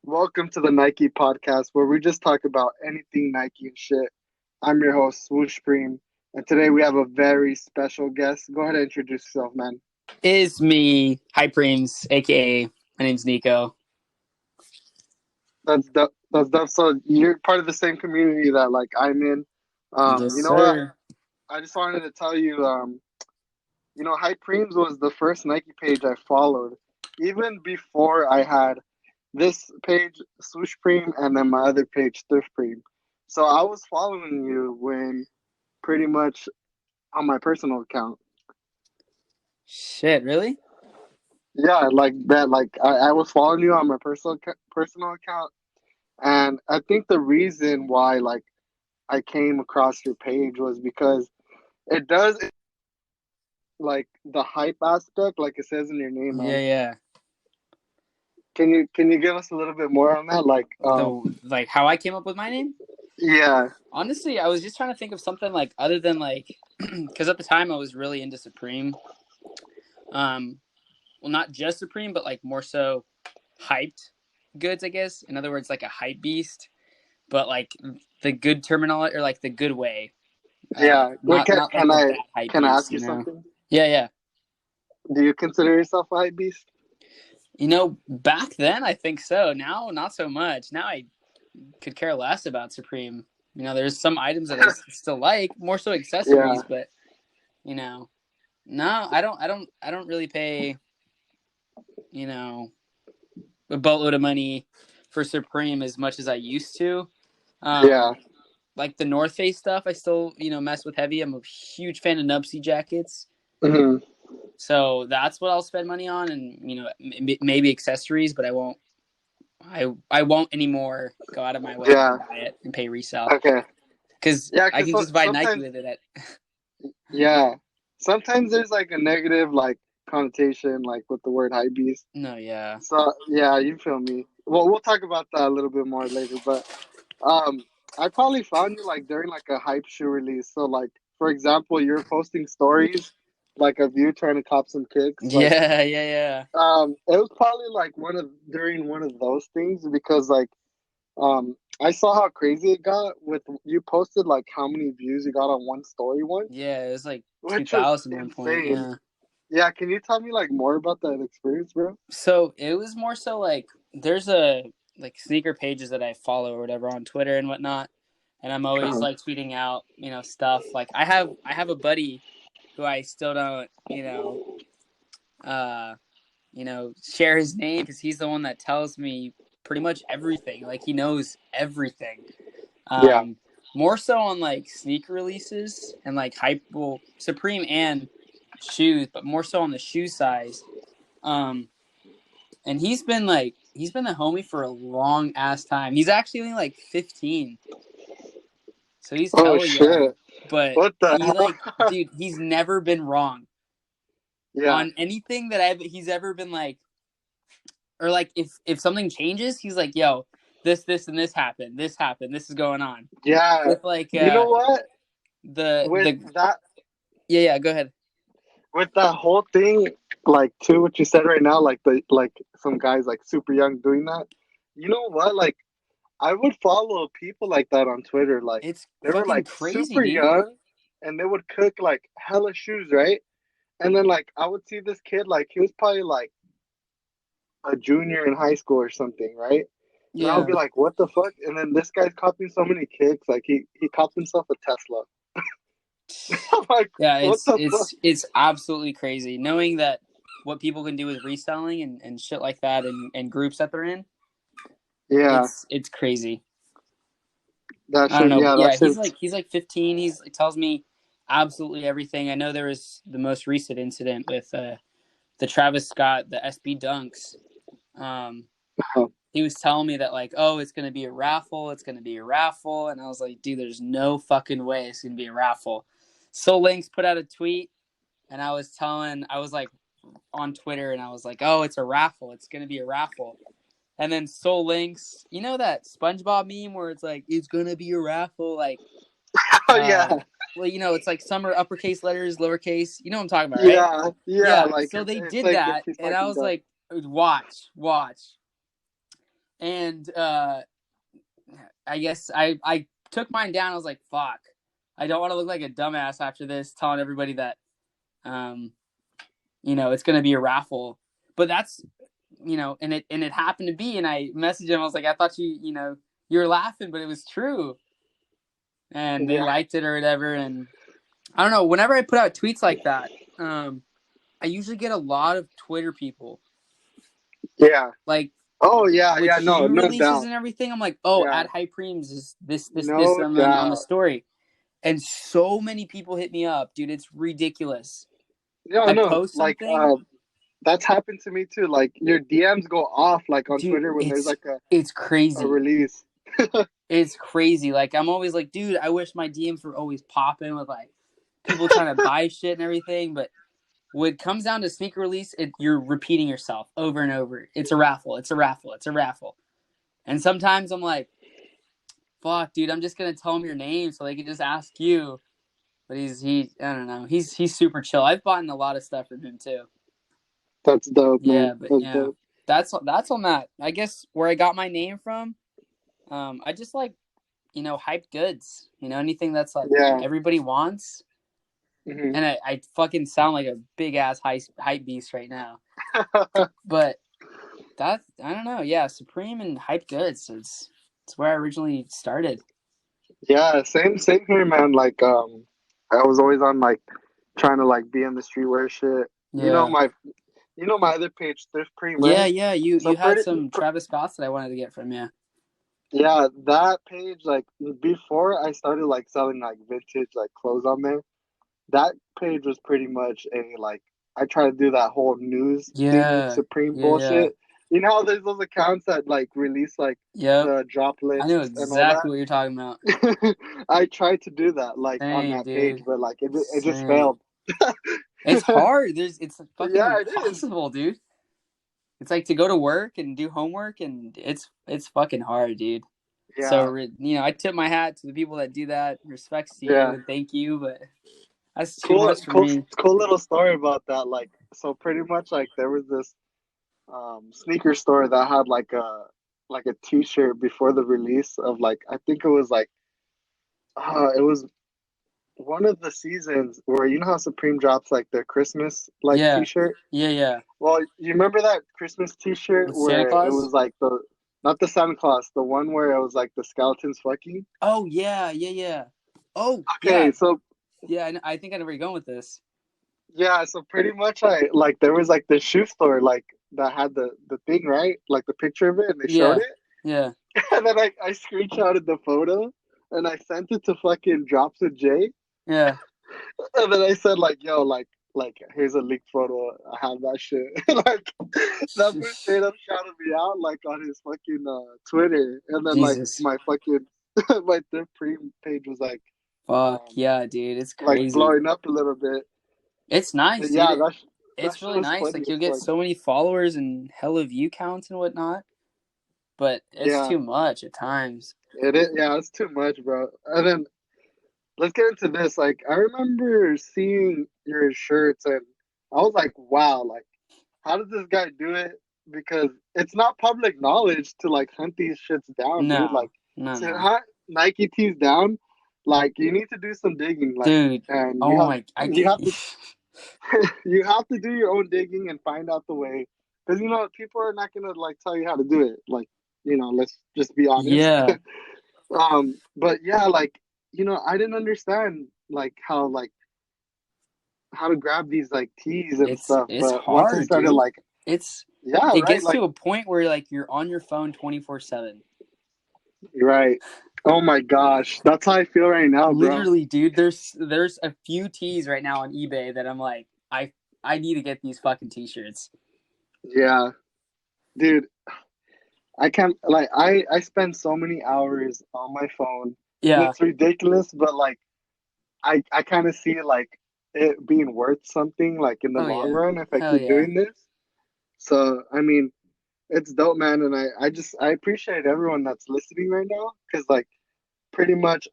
Welcome to the Nike Podcast, where we just talk about anything Nike and shit. I'm your host, Swoosh Supreme, and today we have a very special guest. Go ahead and introduce yourself, man. Is me, High Preems, aka my name's Nico. That's so you're part of the same community that I'm in. Yes, You know what? sir. I just wanted to tell you, High Preems was the first Nike page I followed, even before I had this page, Swoosh Preem, and then my other page, Thrift Preem. So I was following you when pretty much on my personal account. Shit, really? Yeah, like that. I was following you on my personal account, and I think the reason why I came across your page was because it does the hype aspect, like it says in your name, Yeah, man. yeah. Can you give us a little bit more on that? The how I came up with my name? Yeah, Honestly, I was just trying to think of something other than because at the time I was really into Supreme. Well, not just Supreme, but more so hyped goods, I guess. In other words, like a hype beast, but the good terminology or the good way. yeah. Wait, Not like the bad hype can I beast, ask you something? Yeah, yeah. Do you consider yourself a hype beast? Back then I think so. Now, not so much. Now I could care less about Supreme. There's some items that I still like, more so Yeah. accessories, but no, I don't really pay, you know, a boatload of money for Supreme as much as I used to. Yeah. Like the North Face stuff, I still, mess with heavy. I'm a huge fan of Nupsy jackets. Hmm. So that's what I'll spend money on, and maybe accessories, but I won't. I won't anymore go out of my way to Yeah. buy it and pay resale Okay. because Yeah, I because can just buy Nike sometimes, with it. yeah, sometimes there's a negative connotation with the word hype beast. No, yeah, So yeah, you feel me. Well, we'll talk about that a little bit more later. But um, I probably found you during a hype shoe release. So for example, you're posting stories of you trying to cop some kicks. yeah, yeah. It was probably during one of those things because I saw how crazy it got with you posted how many views you got on one story once, Yeah, it was like which was 2000 one point. insane. Yeah. Yeah, can you tell me more about that experience, bro? So it was more so there's a sneaker pages that I follow or whatever on Twitter and whatnot, and I'm always Uh-huh. tweeting out stuff. I have a buddy who I still don't uh share his name because he's the one that tells me pretty much everything. Like he knows everything. Yeah. Um, More so on sneaker releases and hype, well, Supreme and shoes, but more so on the shoe size. Um, and he's been the homie for a long ass time. He's actually only 15, so he's Oh hella young. shit! But What the he hell? dude, he's never been wrong Yeah. on anything that he's ever been or if something changes, he's like, yo, this and this happened. This happened. This is going on. Yeah. With You know what? With the that yeah, go ahead. with that whole thing, to what you said right now, some guys super young doing that. You know what? I would follow people like that on Twitter. It's They were fucking crazy, super dude. young and they would cook hella shoes, right? And then I would see this kid he was probably a junior in high school or something, right? And I would Yeah. be like, what the fuck? And then this guy's copying so many kicks. He copped himself a Tesla. I'm like, Yeah, what it's the fuck? it's it's absolutely crazy knowing that what people can do with reselling and shit like that and groups that they're in. Yeah, It's crazy. that I don't shit. know, but Yeah, that yeah, shit's. he's 15. He tells me absolutely everything. I know there was the most recent incident with the Travis Scott, the SB Dunks. Um, he was telling me that oh, it's gonna be a raffle, and I was like, dude, there's no fucking way it's gonna be a raffle. So Links put out a tweet, and I was on Twitter, and I was like, oh, it's a raffle, it's gonna be a raffle. And then Soul Links, you know that SpongeBob meme where it's it's gonna be a raffle, Oh uh, yeah, well, it's some are uppercase letters, lowercase. You know what I'm talking about, right? yeah, yeah. Yeah. So they It's did if that, he's and I talking was about. like, watch. And I guess I took mine down. I was like, fuck, I don't want to look like a dumbass after this, telling everybody that, it's going to be a raffle. But that's, and it happened to be. And I messaged him. I was like, I thought you were laughing, but it was true. And they liked it or whatever. And I don't know. Whenever I put out tweets like that, I usually get a lot of Twitter people. Yeah. Like, oh yeah, with no releases doubt. and everything, I'm like, at High Preems is this No on the doubt. story. And so many people hit me up, dude. It's ridiculous. Yeah, I no, post like something, that's happened to me too. Like your DMs go off like on dude. Twitter when there's like It's a crazy. release. It's crazy. Like I'm always like, dude, I wish my DMs were always popping with like people trying to buy shit and everything. But when it comes down to sneaker release, you're repeating yourself over and over. It's a raffle. It's a raffle. It's a raffle. And sometimes I'm like, fuck, dude, I'm just gonna tell them your name so they can just ask you. But I don't know. He's super chill. I've bought a lot of stuff from him too. That's dope, Yeah, man. but That's yeah, dope. that's on that. I guess where I got my name from. I just like, hyped goods. Anything that's like Yeah. everybody wants. Mm-hmm. And I fucking sound like a big ass hype beast right now. But that I don't know. Yeah, Supreme and hyped goods. It's where I originally started. Yeah, same here, man. Like I was always on like trying to like be in the streetwear shit. Yeah. My other page, Thrift Cream, Yeah, right? yeah. So You had some Travis Scotts that I wanted to get from you. yeah, that page like before I started like selling like vintage like clothes on there, that page was pretty much a like I try to do that whole news thing with Yeah. Supreme Yeah, yeah. bullshit. You know how there's those accounts that like release like Yep. the drop I know lists and all exactly what you're talking about. that? I tried to do that like on Same, that page, dude. but like it just Same. failed. It's hard. It's fucking Yeah, it is. impossible, dude. It's like to go to work and do homework, and it's fucking hard, dude. Yeah, So I tip my hat to the people that do that. Respects to you yeah. and thank you, but that's too Cool, much for me. cool little story about that. Like, so pretty much like there was this sneaker store that had like a T-shirt before the release of like I think it was like it was one of the seasons where you know how Supreme drops like their Christmas like Yeah, T-shirt. yeah, yeah. Well, you remember that Christmas T-shirt With Santa where it Claus. was like the not the Santa Claus, the one where it was like the skeletons fucking. Oh yeah, yeah, yeah. Oh Okay, yeah, so yeah. I think I know where you're going with this. yeah, so pretty much I like there was like the shoe store like that had the thing right, like the picture of it, and they showed Yeah, it, yeah, and then I screenshotted the photo and I sent it to fucking Drops with Jay. yeah. And then I said like, yo, like here's a leaked photo. I have that shit. Like that fool straight up shouted me out like on his fucking Twitter. And then like Jesus. my fucking my third pre page was Fuck um yeah, dude. It's like crazy. blowing up a little bit. It's nice, But dude. yeah, that It's shit really was nice. funny Like as you'll get fuck. so many followers and hella view counts and whatnot. But it's Yeah. too much at times. It is yeah, it's too much, bro. And then let's get into this. Like I remember seeing your shirts and I was like, wow, like how does this guy do it? Because it's not public knowledge to like hunt these shits down, dude. No, Like no, to no. hunt Nike tees down, like you need to do some digging, like, Dude. and Oh my, I you have can't. to you have to do your own digging and find out the way, because people are not gonna like tell you how to do it. Like let's just be honest. Yeah, But yeah, like I didn't understand like how to grab these like tees and stuff. it's But once I hard, started dude. like It's yeah, it right, gets like to a point where like you're on your phone 24/7. right. Oh my gosh, that's how I feel right now, bro. Literally, dude. There's a few tees right now on eBay that I'm like, I need to get these fucking t-shirts. Yeah, dude, I can't like I spend so many hours on my phone, and Yeah. it's ridiculous. But like I kind of see like it being worth something like in the Oh long yeah. run if I Hell keep yeah. doing this. So I mean, it's dope, man, and I appreciate everyone that's listening right now because like pretty much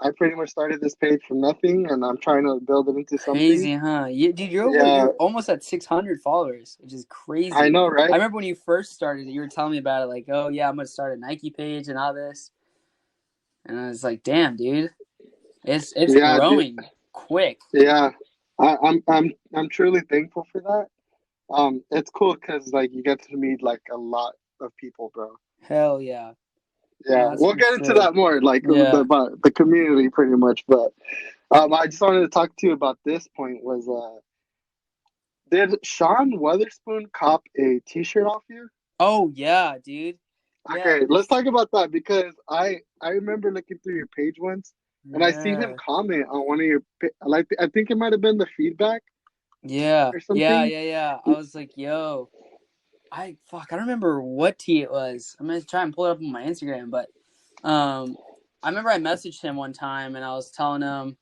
I pretty much started this page from nothing, and I'm trying to build it into something. Crazy, huh? Dude, Yeah, you're almost at 600 followers, which is I crazy. know, I right? remember when you first started, you were telling me about it, like, oh yeah, I'm gonna start a Nike page and all this, and I was like, damn, dude, it's Yeah, dude. growing quick. Yeah, I'm truly thankful for that. It's cool because like you get to meet like a lot of people, bro. Hell yeah, Yeah, that's we'll for get into sure. that more, like Yeah. about the community, pretty much. But I just wanted to talk to you about this point. Was did Sean Weatherspoon cop a T-shirt off you? Oh yeah, dude. Yeah. Okay, let's talk about that because I remember looking through your page once, and I seen him Yeah. comment on one of your like I think it might have been the feedback Yeah. or Yeah. something. Yeah. Yeah. I was like, yo, I don't remember what tea it was. I'm gonna try and pull it up on my Instagram, but I remember I messaged him one time and I was telling him,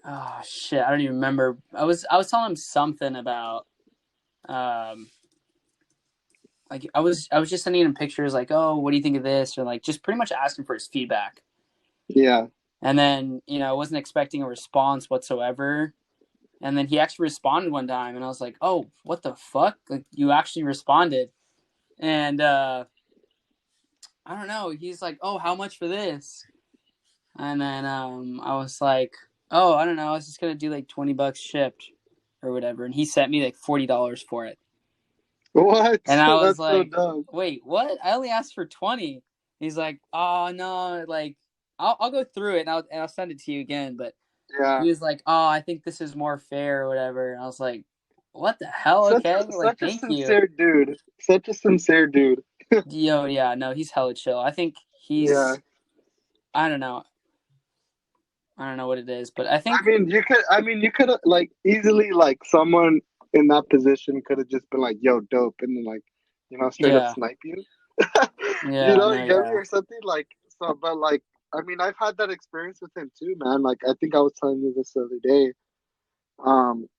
oh shit, I don't even remember. I was telling him something about um like I was just sending him pictures like, oh, what do you think of this, or like just pretty much asking for his feedback. Yeah. And then I wasn't expecting a response whatsoever. And then he actually responded one time, and I was like, "Oh, what the fuck? Like, you actually responded?" And I don't know. He's like, "Oh, how much for this?" And then I was like, "Oh, I don't know. I was just gonna do like $20 shipped or whatever." And he sent me like $40 for it. What? And I was That's so like, dumb. "Wait, what? I only asked for 20." He's like, "Oh no, like I'll go through it and I'll send it to you again." But Yeah. he was like, "Oh, I think this is more fair or whatever." And I was like, "What the hell? Such Okay, a like such a thank you." sincere dude. Such a sincere dude. Yo, yeah, no, he's hella chill. I think Yeah. he's I don't know. I don't know what it is, but I I think mean, you could like easily like someone in that position could have just been like, "Yo, dope," and then like, straight up yeah. snipe you. Yeah, no, You get me yeah. or something like so. But like, I mean, I've had that experience with him too, man. Like, I think I was telling you this the other day.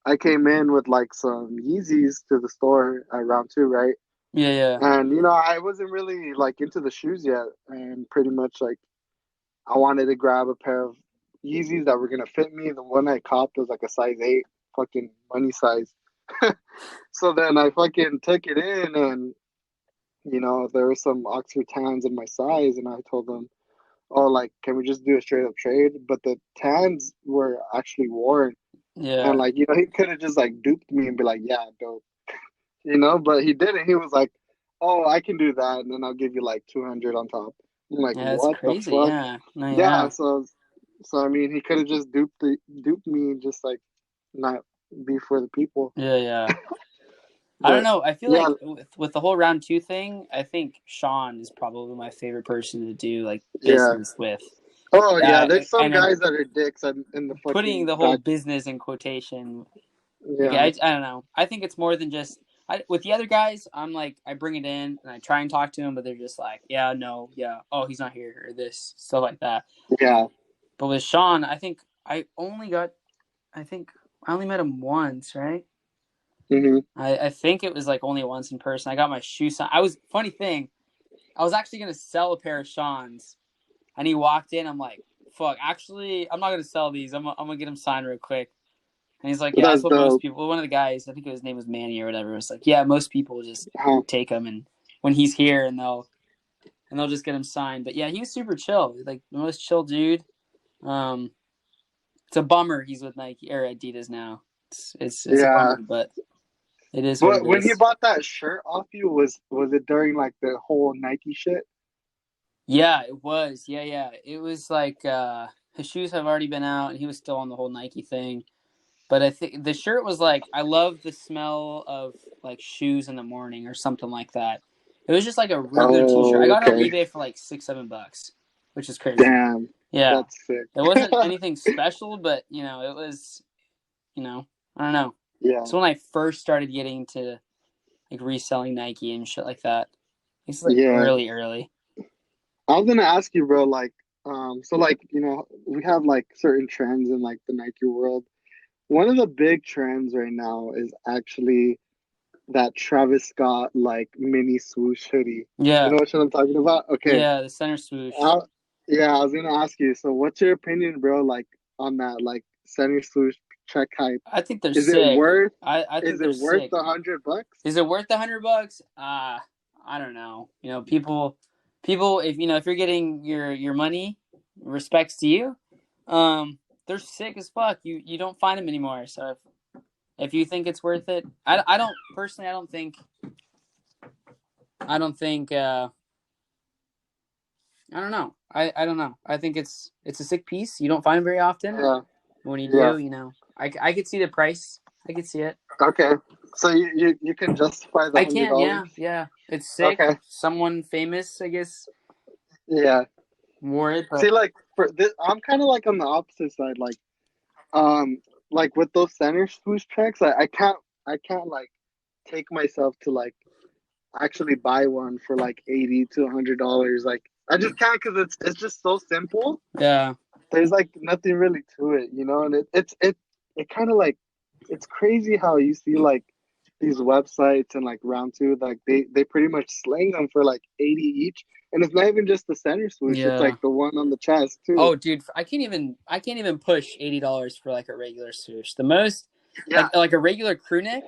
I came in with like some Yeezys to the store at round two, right? Yeah, yeah. And I wasn't really like into the shoes yet, and pretty much like I wanted to grab a pair of Yeezys that were gonna fit me. The one I copped was like a size 8, fucking money size. So then I fucking took it in, and there were some Oxford tans in my size, and I told them, "Oh, like, can we just do a straight up trade?" But the tans were actually worn, and Yeah. like he could have just like duped me and be like, "Yeah, dope," but he didn't. He was like, "Oh, I can do that, and then I'll give you like 200 on top." I'm like, Yeah, it's "What the crazy. fuck?" Yeah. No, Yeah, yeah. so I mean, he could have just duped me and just like not be for the people. Yeah, yeah. I don't But know. I feel yeah, like with the whole round two thing, I think Sean is probably my favorite person to do like yeah. business with. Oh yeah, there's some And I'm guys that are dicks in the putting fucking the whole back. business in quotation. Like Yeah, I don't know. I think it's more than just with the other guys. I'm like I bring it in and I try and talk to them, but they're just like, yeah, no, yeah, oh, he's not here or this stuff like that. yeah. But with Sean, I think I only met him once, right? Hmm. I think it was like only once in person. I got my shoe signed. Funny thing. I was actually gonna sell a pair of Sean's, and he walked in. I'm like, fuck. Actually, I'm not gonna sell these. I'm gonna get them signed real quick. And he's like, yeah, that's That's what most dope. people. One of the guys, I think his name was Manny or whatever. It's like, yeah, most people just Huh. take him, and when he's here, and they'll just get him signed. But yeah, he was super chill, like the most chill dude. Um, it's a bummer he's with Nike or Adidas now. It's a Yeah. bummer, but it is what But it when he is. bought that shirt off you, was it during like the whole Nike shit? Yeah, it was. Yeah, yeah. It was like his shoes have already been out, and he was still on the whole Nike thing. But I think the shirt was like, I love the smell of like shoes in the morning or something like that. It was just like a real good T-shirt. I Oh, got it on okay. eBay for like $6-7, which is crazy. Damn, Yeah, that's sick. it wasn't anything special, but it was. I don't know. Yeah, So when I first started getting to like reselling Nike and shit like that, it's like yeah. early, early. I was gonna ask you, bro. Like, so like we have like certain trends in like the Nike world. One of the big trends right now is actually that Travis Scott like mini swoosh hoodie. You Yeah, know what I'm talking about? Okay. yeah. The center I, swoosh. Yeah, I was gonna ask you. So, what's your opinion, bro? Like on that, like center swoosh check hype. I think they're Is it sick. worth? I Is think they're it worth sick. $100? Is it worth $100? I don't know. People, if if you're getting your money, respects to you. They're sick as fuck. You don't find them anymore. So if you think it's worth it, I don't personally. I don't think. I don't know. I don't know. I think it's a sick piece. You don't find them very often. Yeah, When you yeah. do, I could see the price. I could see it. Okay. So you can justify the I hundred can. Yeah, dollars? yeah. It's sick. Okay. Someone famous, I guess, Yeah. wore it, See, but like for this, I'm kind of like on the opposite side. Um, like with those center swoosh checks, I can't like take myself to like actually buy one for like 80 to $100. Like I just can't because it's just so simple. yeah, There's like nothing really to it, you know, and it kind of like it's crazy how you see like these websites and like round two, like they pretty much slang them for like 80 each, and it's not even just the center swoosh; it's yeah. like the one on the chest too. Oh, dude, I can't even push $80 for like a regular swoosh. The most Yeah, like a regular crew neck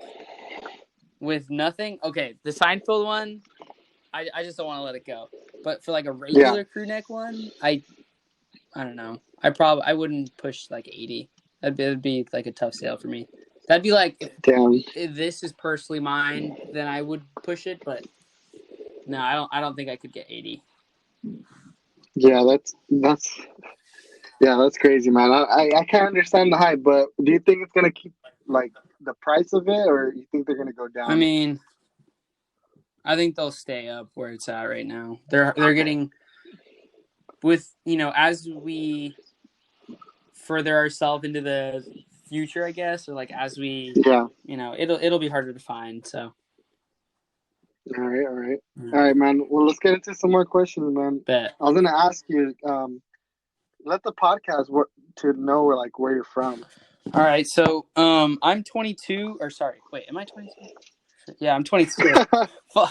with nothing. Okay, the Seinfeld one, I just don't want to let it go. But for like a yeah, regular crew neck one, I don't know. I wouldn't push like 80. That'd be like a tough sale for me. That'd be like damn, if this is personally mine, then I would push it. But no, I don't think I could get 80. yeah. That's crazy, man. I can't understand the hype, but do you think it's gonna keep like the price of it, or you think they're gonna go I down? mean, I think they'll stay up where it's at right now. They're Okay. getting with as we further ourselves into the future, I guess, or like as we Yeah. it'll be harder to find. So All right. All right. All yeah, right, man. Well, let's get into some more questions, man. bet. I was gonna ask you, let the podcast work to know where you're from. All right, so I'm 22, or sorry, wait, am I 22? Yeah, I'm 22. Fuck,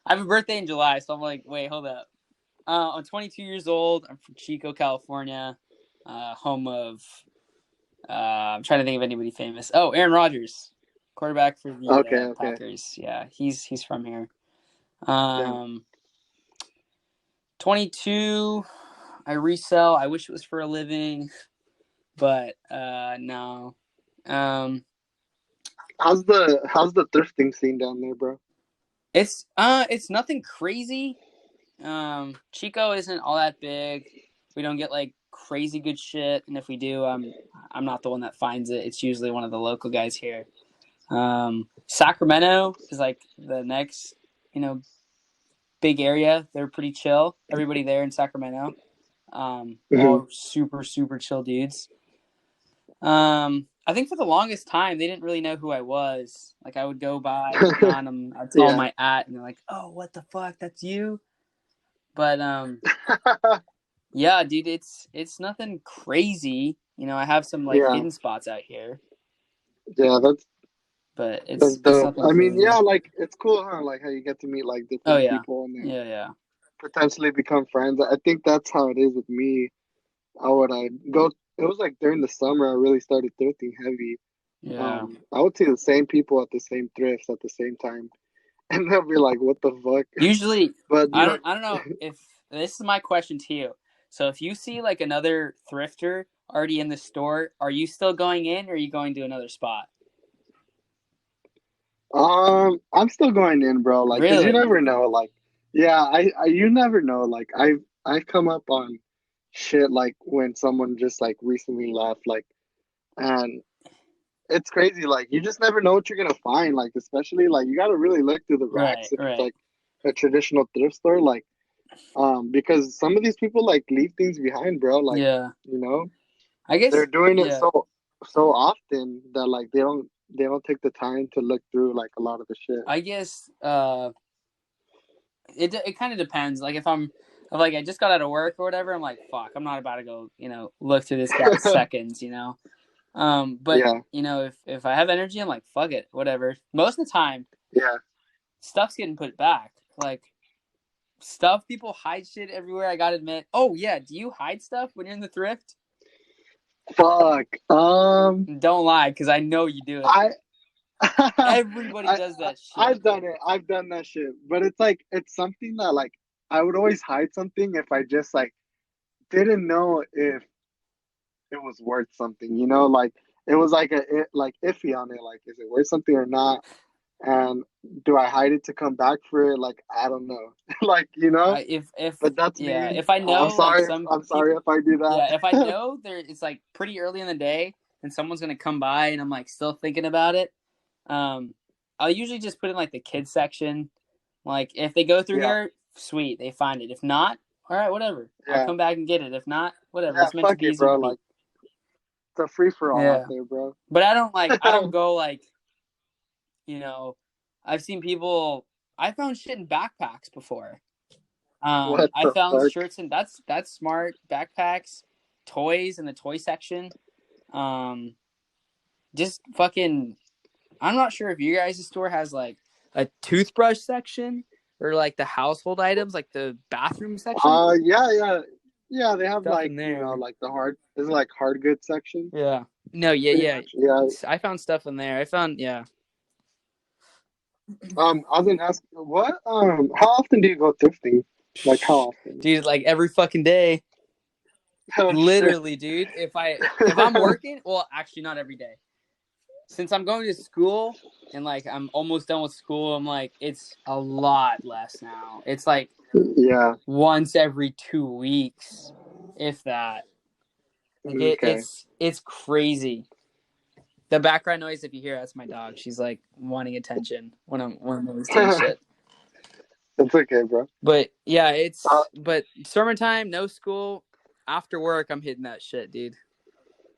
I have a birthday in July, so I'm like, wait, hold up. I'm 22 years old. I'm from Chico, California, home of. I'm trying to think of anybody famous. Oh, Aaron Rodgers, quarterback for the Okay. Okay. Packers. Yeah, he's from here. Yeah. Um, 22. I resell. I wish it was for a living, but no. Um, How's the thrifting scene down there, bro? it's nothing crazy. Chico isn't all that big. We don't get like crazy good shit, and if we do, I'm not the one that finds it. It's usually one of the local guys here. Sacramento is like the next, you know, big area. They're pretty chill. Everybody there in Sacramento, Hmm. all super super chill dudes. I think for the longest time they didn't really know who I was. Like I would go by on them, I'd tell them Yeah. my at, and they're like, "Oh, what the fuck? That's you." But yeah, dude, it's nothing crazy. I have some like Yeah. hidden spots out here, Yeah. but That's it's dope. nothing I mean, yeah, crazy. like it's cool, huh? Like how you get to meet like Oh different yeah, people and then yeah, yeah, potentially become friends. I think that's how it is with me. How would I go? It was like during the summer I really started thrifting heavy. yeah. I would see the same people at the same thrifts at the same time, and they'll be like, "What the fuck?" Usually, But you know, I don't know if this is my question to you. So if you see like another thrifter already in the store, are you still going in, or are you going to another spot? I'm still going in, bro. Like, cause you Really? never know. Like, yeah, you never know. Like, I've come up on shit like when someone just like recently left, like, and it's crazy. Like, you just never know what you're gonna find. Like, especially like you gotta really look through the racks Right, if it's right. like a traditional thrift store. Like, because some of these people like leave things behind, bro. Like, Yeah. you know, I they're guess. doing it Yeah. so often that like they don't take the time to look through like a lot of the shit. I guess. It kind of depends. Like if like I just got out of work or whatever, I'm like, fuck, I'm not about to go, look through this guy's seconds. But Yeah, if I have energy, I'm like, fuck it, whatever. Most of the time, yeah, stuff's getting put back. Like stuff. People hide shit everywhere. I gotta admit. Oh yeah, do you hide stuff when you're in the thrift? Fuck. Don't lie, because I know you do it. I Everybody does that shit. I've done it. I've done that shit. But it's like it's something that like I would always hide something if I just like didn't know if it was worth something. You know, like it was like like iffy on it. Like, is it worth something or not? And do I hide it to come back for it? Like, I don't know. Like, you know. If But that's yeah, me. if I I'm know like sorry. some I'm people, sorry if I do that. yeah, if I know there, it's like pretty early in the day and someone's gonna come by and I'm like still thinking about it. Um, I'll usually just put in like the kids section. Like if they go through Yeah. here, sweet, they find it. If not, all right, whatever. I'll Yeah. come back and get it. If not, whatever. Yeah. It's meant to Fuck be. it, It's meant bro. to be. Like, it's a free for all out Yeah, there, bro. but I don't like. I don't go like. You know, I've seen people. I found shit in backpacks before. What I the found fuck? shirts and that's smart. Backpacks, toys in the toy section. Um, just fucking. I'm not sure if you guys' store has like a toothbrush section or like the household items, like the bathroom section. Yeah, yeah, yeah. They have Stuff like in you know there. like the hard. There's like hard goods section, Yeah. No. Yeah. pretty Yeah. much. Yeah. I found stuff in there. I found yeah. I was gonna ask what. How often do you go thrifting? Like how often? Dude, like every fucking day. Oh shit. Literally, dude. If I'm working, well, actually not every day. Since I'm going to school and like I'm almost done with school, I'm like it's a lot less now. It's like Yeah. once every 2 weeks, if that. Like Okay. it's crazy. The background noise, if you hear, that's my dog. She's like wanting attention when I'm always doing shit. It's okay, bro. But yeah, Uh, but summertime, no school. After work, I'm hitting that shit, dude.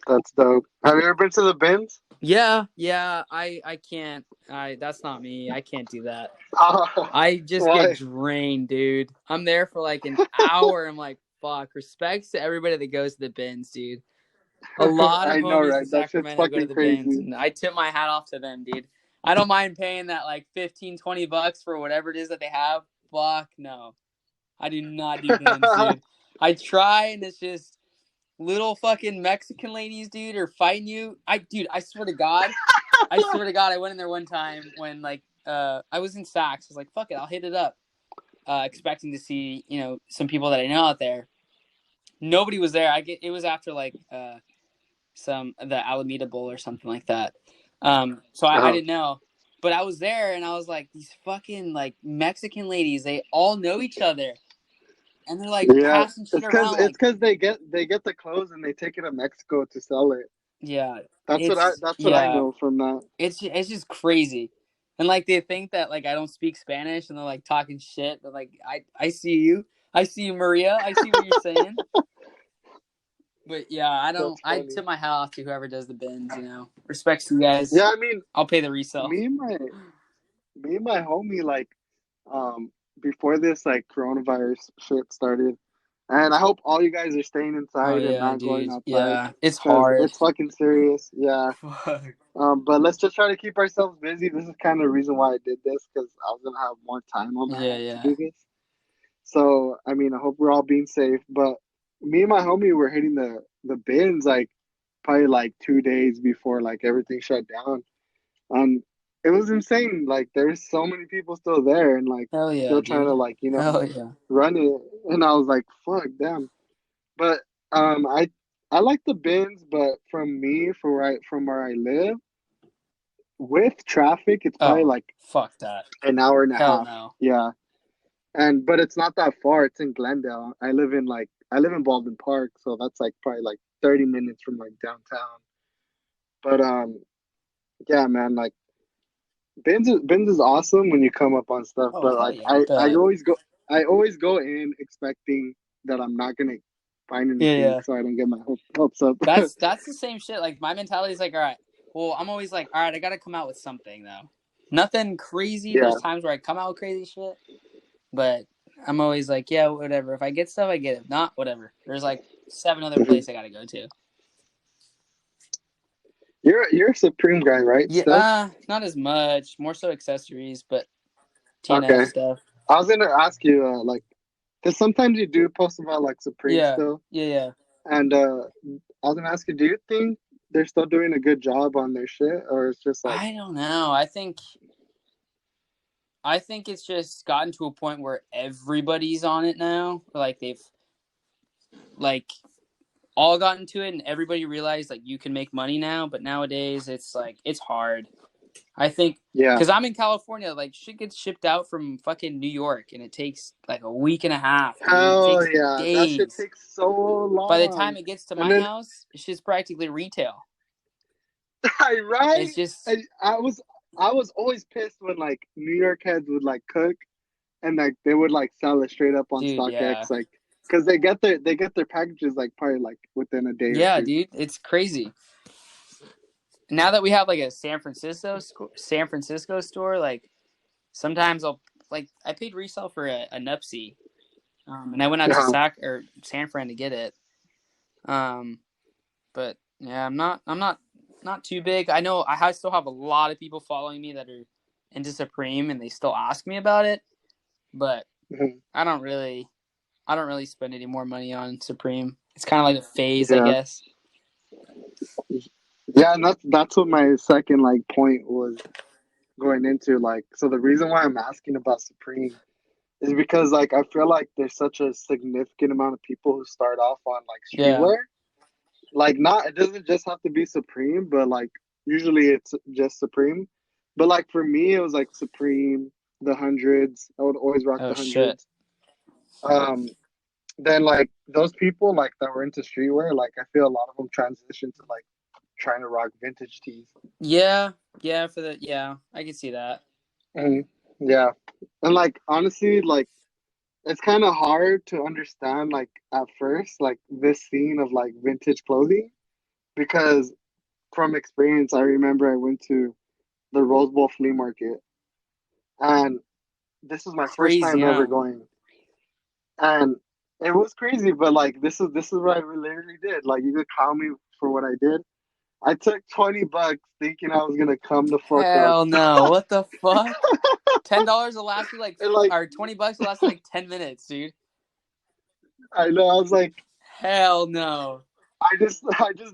that's dope. Have you ever been to the bins? Yeah. I can't. That's not me. I can't do that. I just get Why? drained, dude. I'm there for like an hour. I'm like, fuck. Respects to everybody that goes to the bins, dude. A lot of I know, homies in right? That shit's Sacramento go to fucking the bins, crazy. and I tip my hat off to them, dude. I don't mind paying that like 15, $20 for whatever it is that they have. Fuck no. I do not do bins, dude. I try, and it's just little fucking Mexican ladies, dude, are fighting you. Dude, I swear to God, I went in there one time when like I was in Saks. I was like, fuck it, I'll hit it up, expecting to see some people that I know out there. Nobody was there. It was after like the Alameda Bowl or something like that. So I Uh-huh. didn't know, but I was there and I was like, these fucking like Mexican ladies, they all know each other, and they're like Yeah, passing shit around. it's Like, because they get the clothes and they take it to Mexico to sell it. yeah, That's what I know from that. it's just crazy. And like they think that like I don't speak Spanish and they're like talking shit. But like I see you. I see you, Maria. I see what you're saying. But yeah, That's I funny. tip my hat off to whoever does the bins, Respects to you guys. Yeah, I mean, I'll pay the resale. me and my me and my homie like before this like coronavirus shit started, and I hope all you guys are staying Oh inside and yeah, not going dude. outside Yeah. It's because hard. it's fucking serious. Yeah. Fuck. But let's just try to keep ourselves busy. This is kind of the reason why I did this because I was gonna have more time on my Yeah, hands to yeah. do this. So I mean, I hope we're all being safe. But me and my homie were hitting the bins like probably like 2 days before like everything shut down, and it was insane. Like there's so many people still there and like Hell yeah, still trying dude. to like Hell yeah. run it, and I was like, fuck, damn. But I like the bins, but from where I live with traffic, it's probably Oh, like fuck that. an hour and a Hell half. no. Yeah. And but it's not that far. It's in Glendale. I live in Baldwin Park, so that's like probably like 30 minutes from like downtown. But yeah, man, like Bins is awesome when you come up on stuff, Oh but hell like yeah, I bet. I always go in expecting that I'm not gonna find Yeah, anything, yeah. so I don't get my hopes up. That's the same shit. Like my mentality is like, all right. Well, I'm always like, all right, I gotta come out with something though. Nothing crazy. Yeah. There's times where I come out with crazy shit, but I'm always like, yeah, whatever. If I get stuff, I get it. If not, whatever. There's like 7 other places I gotta go to. You're a Supreme guy, right? Yeah, Still? not as much. More so accessories, but TNF Okay. stuff. I was gonna ask you, like, Because sometimes you do post about like Supreme Yeah, still. yeah. And I was gonna ask you, do you think they're still doing a good job on their shit, or it's just like, I don't know. I think it's just gotten to a point where everybody's on it now. Like they've like all gotten to it, and everybody realized like you can make money now. But nowadays, it's like it's hard. I think yeah, because I'm in California, like shit gets shipped out from fucking New York, and it takes like a week and a half, dude. It hell takes yeah, that shit days. takes so By the time long. it gets to And my then, house, it's just practically retail. right? It's just, I was always pissed when like New York heads would like cook and like they would like sell it straight up on dude, yeah, StockX, like because they get their packages like probably like within a day or yeah, two. dude, it's crazy. Now that we have like a San Francisco store, like sometimes I'll like I paid resale for a Nupsy, and I went out to Yeah, San Fran to get it. Um, but yeah, I'm not too big. I know still have a lot of people following me that are into Supreme, and they still ask me about it. But mhm, I don't really, I don't really spend any more money on Supreme. It's kind of like a phase, I yeah, guess. yeah, and that's what my second like point was going into. Like, so the reason why I'm asking about Supreme is because like I feel like there's such a significant amount of people who start off on like Yeah. streetwear. Like, not it doesn't just have to be Supreme, but like usually it's just Supreme. But like for me, it was like Supreme, the hundreds. I would always rock Oh the shit. hundreds. Um, then like those people like that were into streetwear, like I feel a lot of them transitioned to like trying to rock vintage tees. Yeah. Yeah. Yeah, I can see that. Mhm. Yeah, and like honestly, like it's kind of hard to understand like at first like this scene of like vintage clothing because from experience, I remember I went to the Rose Bowl flea market, and this was my first Crazy, time ever huh? going, and it was crazy. But like this is what I literally did. Like you could call me for what I did. I took $20 thinking I was gonna come the fuck up, Hell no. What the fuck? $10 will last you like, and like or $20 will last you like 10 minutes, dude. I know I was like Hell no. I just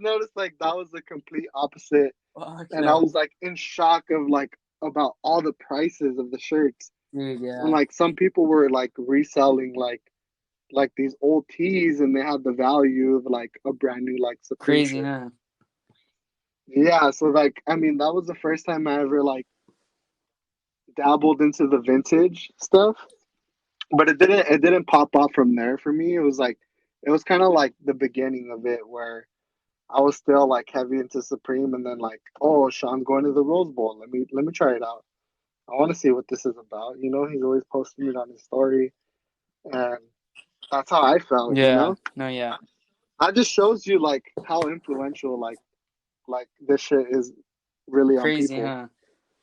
noticed like that was the complete opposite, Fuck and I no. was like in shock of like about all the prices of the shirts, Dude, and yeah. like some people were like reselling like these old tees and they had the value of like a brand new like Supreme Crazy, shirt. huh? Yeah, so like I mean that was the first time I ever like dabbled into the vintage stuff, but it didn't pop off from there for me. It was like it was kind of like the beginning of it where I was still like heavy into Supreme and then like, oh, Sean's going to the Rose Bowl. Let me try it out. I want to see what this is about. He's always posting it on his story and that's how I felt. Yeah. No, yeah. That just shows you like how influential like this shit is really on Crazy, people. huh?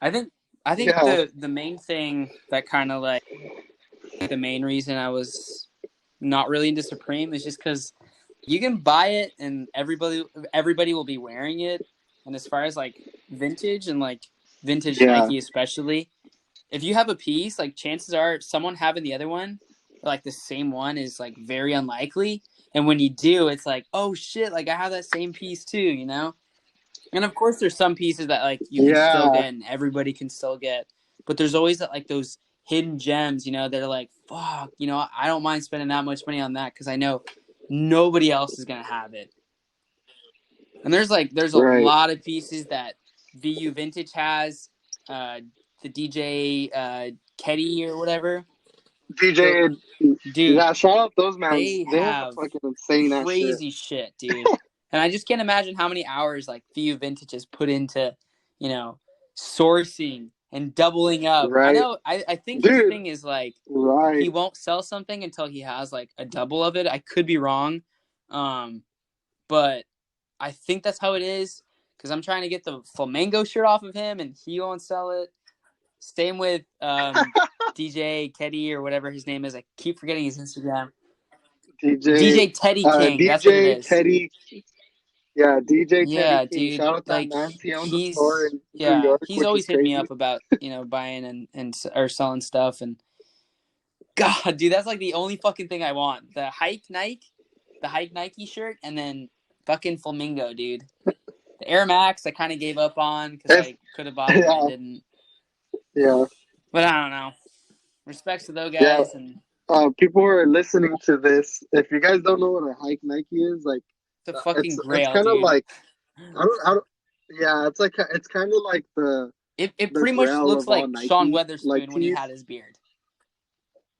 I think I think Yeah, the main thing that kind of like the main reason I was not really into Supreme is just because you can buy it and everybody will be wearing it. And as far as like vintage and like vintage yeah, Nike especially, if you have a piece, like chances are someone having the other one, or like the same one, is like very unlikely. And when you do, it's like, oh shit, like I have that same piece too, you know? And of course, there's some pieces that like you can still yeah, get and everybody can still get, but there's always like those hidden gems, they're like, fuck, I don't mind spending that much money on that because I know nobody else is gonna have it. And there's a right. lot of pieces that VU Vintage has, uh, the DJ Ketty or whatever. So, DJ, dude, yeah, shout out those mans. they They have have fucking insane ass shit. crazy shit, dude. And I just can't imagine how many hours like VU Vintage has put into, you know, sourcing and doubling up. I Right, know. I think his dude. thing is like he Right. won't sell something until he has like a double of it. I could be wrong, but I think that's how it is. Because I'm trying to get the Flamengo shirt off of him, and he won't sell it. Same with DJ Teddy or whatever his name is. I keep forgetting his Instagram. DJ, DJ Teddy King. That's what it DJ is. Teddy. Yeah, DJ Teddy Yeah, King. dude. Shout out that Like man. He owns a store he's in New yeah, York, he's which is always hit me crazy. up about buying and or selling stuff, and God, dude, that's like the only fucking thing I want. The Hike Nike shirt, and then fucking Flamingo, dude. The Air Max, I kind of gave up on because If, I could have bought it and I yeah, didn't. yeah, But I don't know. Respects to those yeah. guys, and People who are listening to this, if you guys don't know what a hike Nike is, like, it's a it's fucking it's grail, kind of dude. like I don't, yeah, it's kind of like It the pretty much grail looks of all like Sean Nike like Weatherspoon when he tees. had his beard.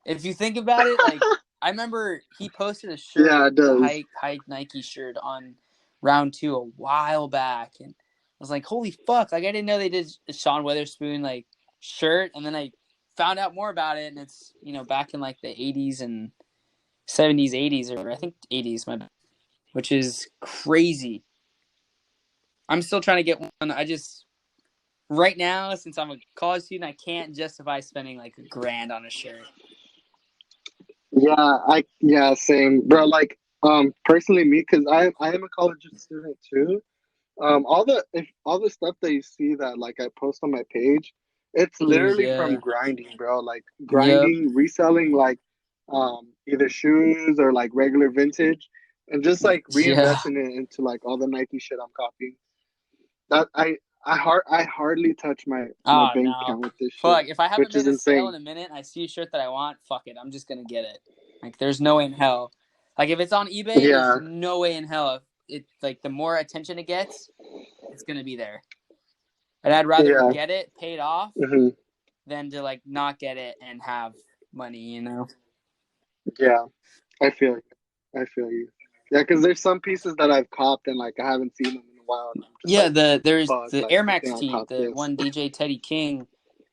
If you think about it, like I remember he posted a Yeah, shirt, it the does. hike Nike shirt on round 2 a while back, and I was like, holy fuck! Like I didn't know they did a Sean Weatherspoon like shirt, and then I found out more about it, and it's back in like the 80s and 70s, 80s, or I think 80s, which is crazy. I'm still trying to get one. I just right now, since I'm a college student, I can't justify spending like $1,000 on a shirt. Yeah, same, bro. Like, personally, me, because I am a college student too. All the stuff that you see that like I post on my page, it's Shoes, literally from yeah. grinding, bro. Like Yep. grinding, reselling like either shoes or like regular vintage, and just like Yeah. reinvesting it into like all the Nike shit I'm copying. That I hardly touch my Oh bank no. account with this shit, Fuck. If I haven't which is made a sale in insane. a minute and I see a shirt that I want, fuck it. I'm just gonna get it. Like there's no way in hell. Like if it's on eBay, there's Yeah, no way in hell if it like the more attention it gets, it's gonna be there. And I'd rather yeah, get it paid off hmm than to like not get it and have money. yeah. I feel you. I feel you. Yeah, because there's some pieces that I've copped and like I haven't seen them in a while, and I'm just Yeah, like, there's fuck, the like Air I Max think I'll tee, cop the this. one DJ Teddy King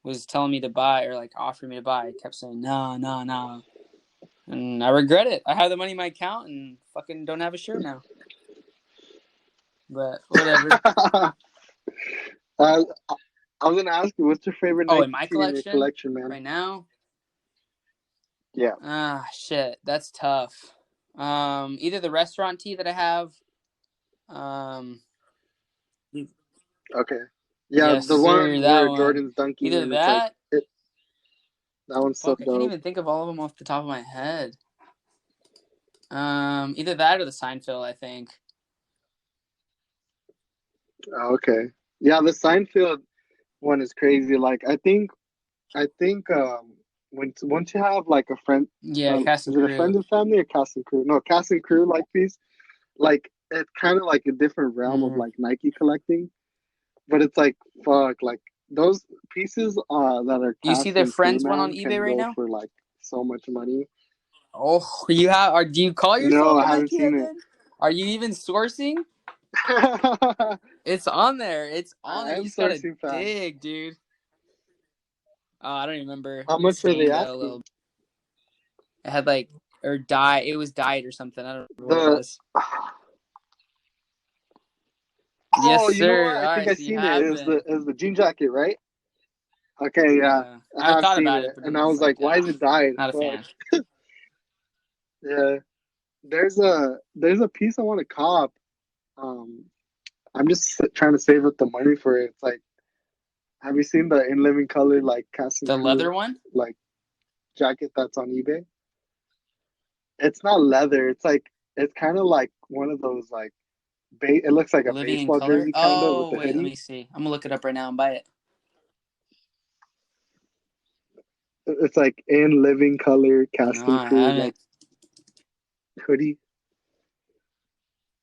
was telling me to buy or like offering me to buy. I kept saying no, no, no. And I regret it. I have the money in my account and fucking don't have a shirt now. But whatever. uh, I was gonna ask you, what's your favorite Oh, in Nike my tee in your collection collection, man? right now? Yeah. Shit, that's tough. Either the restaurant tee that I have, um, Okay. Yeah, yes, the sir, one that where one. Jordan's dunking Either and it's like that. that one's so Fuck, I can't dope. even think of all of them off the top of my head. Either that or the Seinfeld, I think. Okay. Yeah, the Seinfeld one is crazy. Like I think when once you have like a friend, Yeah, cast and is it a crew. friends and family or cast and crew? No, cast and crew like piece. Like it's kind of like a different realm of Mm. like Nike collecting, but it's like fuck, like those pieces that are You see cast the and crew, Friends one on man, eBay can right go now? for like so much money. Oh, you have? Or do you call No, yourself a I haven't Nike head seen it. then? Are you even sourcing? It's on there. It's on there. I You am just gotta sourcing fast. dig, dude. I don't even remember. How It's much are they stained though a asking? little. It had like or dye. It was dyed or something. I don't remember what it The was. Yes, oh, you know what? sir. I All think right, I so you seen it. have been. It was the jean jacket, right? Okay, yeah, Yeah, I I have thought seen about it, it, but and then I it's was like, like, why is it dyed? not a Fuck. fan. Yeah, there's a piece I want to cop. Um, I'm just trying to save up the money for it. It's like, have you seen the In Living Color like cast and The leather crew one. like jacket that's on eBay? It's not leather. It's like it's kind of like one of those like it looks like a Living in baseball color. jersey kind of with Oh the wait, let hoodie. me see. I'm gonna look it up right now and buy it. It's like In Living Color No, cast and I crew like haven't. hoodie.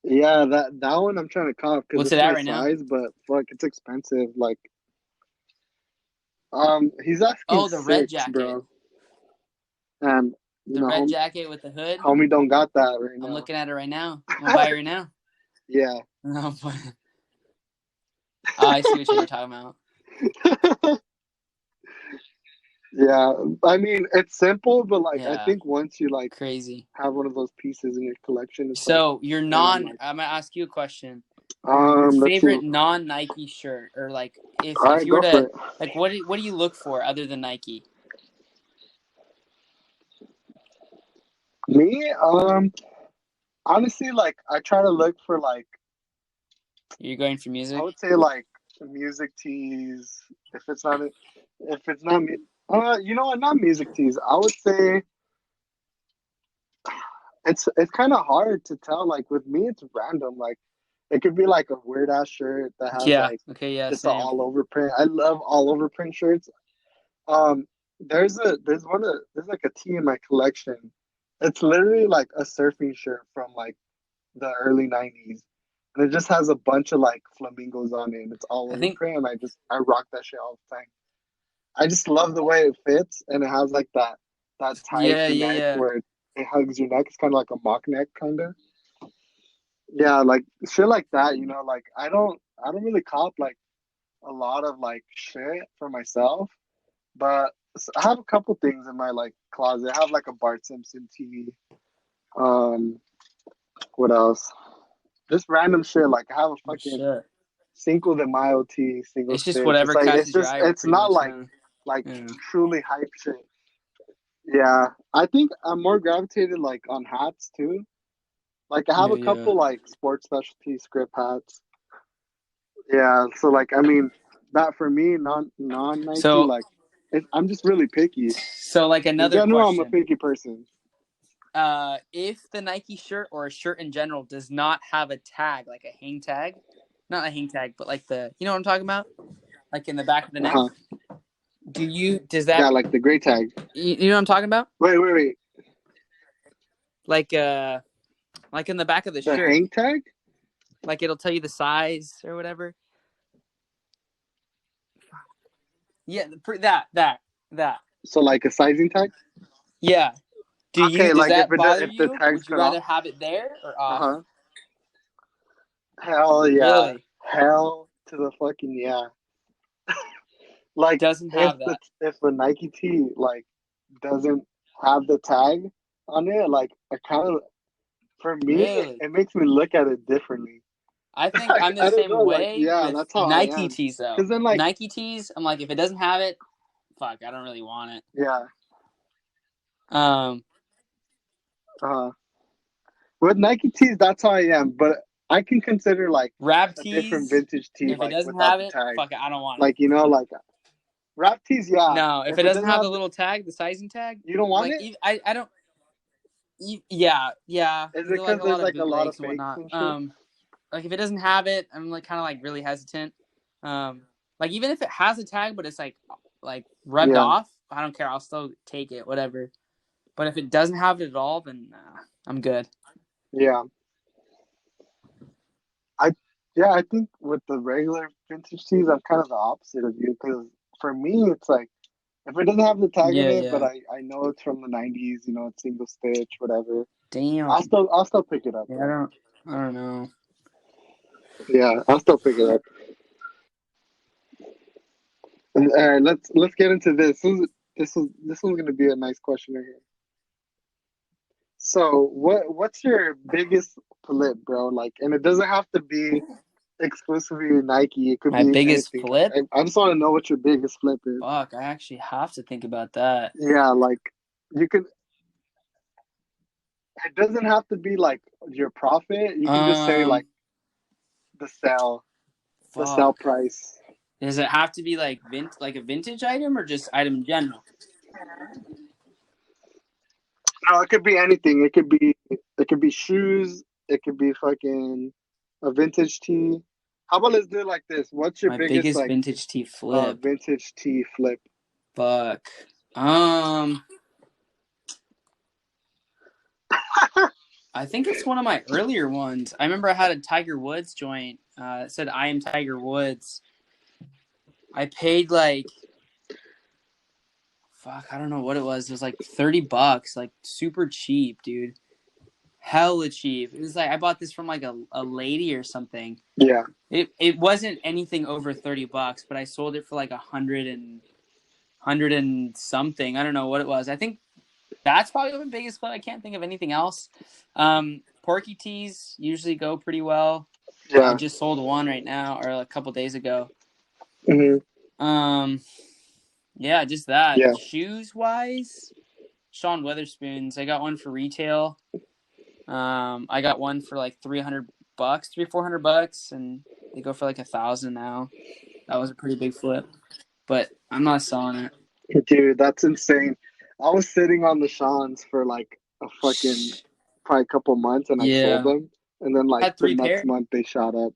Yeah, that one I'm trying to cop because What's it it's at my right now? size, but fuck, it's expensive. Like, he's asking Oh, the red 6, jacket. bro, and The red jacket with the hood. homie don't got that right I'm now. looking at it right now. I'm gonna buy it right now. Yeah. Oh, I see what you're talking about. Yeah, I mean it's simple, but like I Yeah, think once you like crazy. have one of those pieces in your collection, it's like, So damn, like I'm gonna ask you a question. Your let's see. favorite non Nike shirt, or like All if right, you were go for to it. like what do you look for other than Nike? Me, honestly, like I try to look for like You're going for I music? would say like music tees. If it's not You know what? Not music tees. I would say it's kind of hard to tell. Like with me, it's random. Like it could be like a weird ass shirt that has Yeah. like Okay. Yeah. just an Same. all over print. I love all over print shirts. Um, there's like a tee in my collection. It's literally like a surfing shirt from like the early '90s, and it just has a bunch of like flamingos on it. And it's all I over think. print, and I rock that shit all the time. I just love the way it fits, and it has like that tight Yeah. Yeah. neck Yeah. where it hugs your neck. It's kind of like a mock neck, kind of. Yeah, like shit like that. Like I don't really cop like a lot of like shit for myself, but I have a couple things in my like closet. I have like a Bart Simpson tee. Um, what else? Just random shit. Like I have a Oh, fucking shit. Cinco de Mayo tee, single It's just stitch. It's whatever like it's catches your just eye, it's pretty not much. like Yeah. truly hype shit. Yeah, I think I'm more gravitated like on hats too. Like I have Yeah. a Yeah. couple like sports specialty script hats. Yeah, so like I mean that for me non Nike So, like I'm just really picky. like In another general, I'm a question. picky person. If the Nike shirt or a shirt in general does not have a tag, like a hang tag, not a hang tag, but like you know what I'm talking about? Like in the back of the neck. Uh-huh. Does Yeah, that, like the gray tag. you know what I'm talking about? Wait. Like, like in the back of the The shirt, hang tag? like it'll tell you the size or whatever. Yeah, that. So like a sizing tag? Yeah. Okay, Does like that bother if the you? tag's Would you cut off? rather have it there or off? Uh-huh. Hell yeah. Really? Hell to the fucking yeah. Like Doesn't have that. if the Nike tee like doesn't have the tag on it, like I kind of for me Really? it makes me look at it differently. I think I'm the I don't same know, like way yeah, with that's how I Nike am. tees though. Cause then like Nike tees, I'm like, if it doesn't have it, fuck, I don't really want it. yeah, Um, uh, with Nike tees that's how I am. But I can consider like Rap a different tees, vintage tee if it like doesn't without have the it, tag. fuck it, I don't want it. Like like rap tees, yeah. No, if If it it doesn't doesn't have the have little tag, the sizing tag, you don't want like it? I don't. Yeah, yeah. Is You it get like because a there's lot of like a lot of bootlegs and fakes whatnot. and shit? Like if it doesn't have it, I'm like kind of like really hesitant. Um, like even if it has a tag, but it's like rubbed Yeah, off, I don't care. I'll still take it, whatever. But if it doesn't have it at all, then nah, I'm good. yeah. I yeah, I think with the regular vintage tees, I'm kind of the opposite of you because for me, it's like if it doesn't have the tag on Yeah, it, but yeah. I know it's from the '90s, it's single stitch, whatever. Damn. I'll still pick it up, Yeah, bro. I don't know. Yeah, I'll still pick it up. And, all right, let's get into this. This one's gonna be a nice question right here. So, what's your biggest flip, bro? Like, and it doesn't have to be exclusively Nike. It could My be biggest anything. Like, flip? I just want to know what your biggest flip is. Fuck, I actually have to think about that. Yeah, like you could. It doesn't have to be like your profit. You can just say like Um, the sell, the sell fuck. price. Does it have to be like like a vintage item or just item in general? No, it could be anything. It could be shoes. It could be fucking a vintage tee. How about let's do it like this? What's your My biggest biggest like vintage tee flip. vintage tee flip? Fuck. Um, I think it's one of my earlier ones. I remember I had a Tiger Woods joint. It said "I am Tiger Woods." I paid like, fuck, I don't know what it was. It was like $30, like super cheap, dude. Hella cheap. It was like I bought this from like a lady or something. Yeah, It wasn't anything over $30, but I sold it for like 100 and something. I don't know what it was. I think that's probably the biggest flip. I can't think of anything else. Porky tees usually go pretty well. I yeah. just sold one right now or a couple days ago. Hmm. Um, yeah, just that. Yeah. Shoes wise, Sean Weatherspoons. I got one for retail. I got one for like $300, 400 bucks, and they go for like 1,000 now. That was a pretty big flip, but I'm not selling it. Dude, that's insane. I was sitting on the Shawns for like a fucking probably a couple months, and I sold Yeah, them, and then like had the 3 pairs. next month they shot up.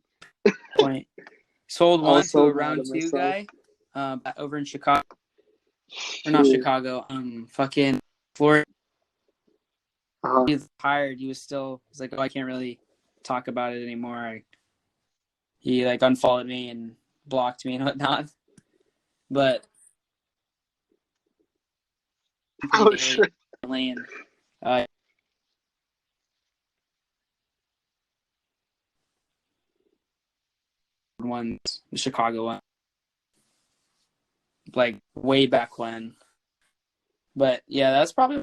Point. Sold I one was to so a mad round at two myself. guy, over in Chicago, or not Shit. Chicago, fucking Florida. Uh-huh. He was hired. He's like, oh, I can't really talk about it anymore. He like unfollowed me and blocked me and whatnot. But pretty Oh daily shit. and uh, one the Chicago one, like way back when. But yeah, that's probably.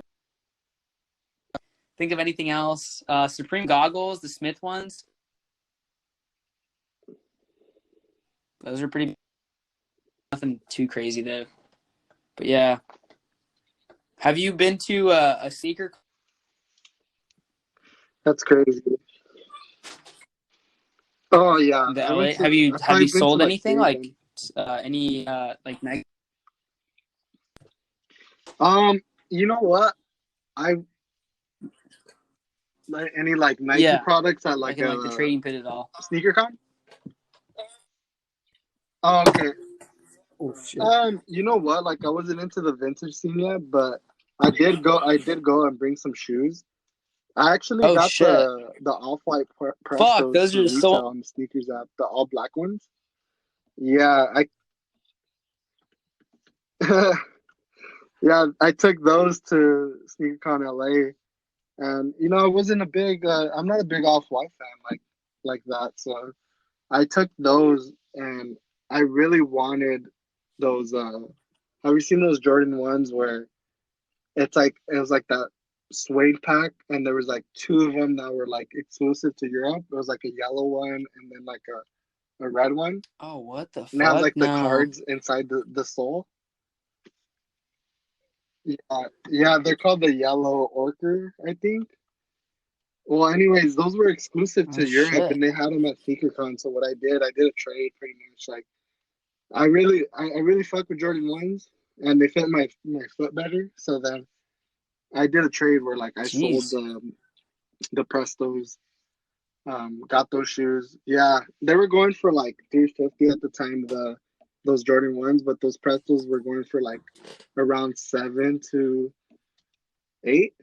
Think of anything else? Supreme goggles, the Smith ones. Those are pretty. Nothing too crazy though. But yeah, have you been to a sneaker? That's crazy. Oh yeah, The I went LA. to. I've Have probably you been to sold like anything three of like them. any like Nike? You know what? I like any like Nike Yeah, products at like like in like the a trading pit at all. sneaker con. Oh, okay. Oh shit. You know what? Like I wasn't into the vintage scene yet, but I did go. I did go and bring some shoes. I actually Oh got shit. the off white Fuck, Prestos those for are so. retail on the sneakers app, the all black ones. Yeah, I yeah I took those to SneakerCon LA, and you know I wasn't a big. I'm not a big off white fan like that, so I took those, and I really wanted those. Have you seen those Jordan ones where it's like it was like that suede pack, and there was like two of them that were like exclusive to Europe. It was like a yellow one and then like a red one, Oh, what the and it has fuck? like the No. cards inside the sole. Yeah, yeah, they're called the yellow ochre, I think. Well, anyways, those were exclusive Oh to Europe, shit. and they had them at SneakerCon. So what I did a trade pretty much. Like I really fuck with Jordan ones, and they fit my foot better. So then I did a trade where like I sold Jeez. the Prestos. Got those shoes. Yeah, they were going for like 350 at the time. Those Jordan ones, but those Prestos were going for like around 7 to 8.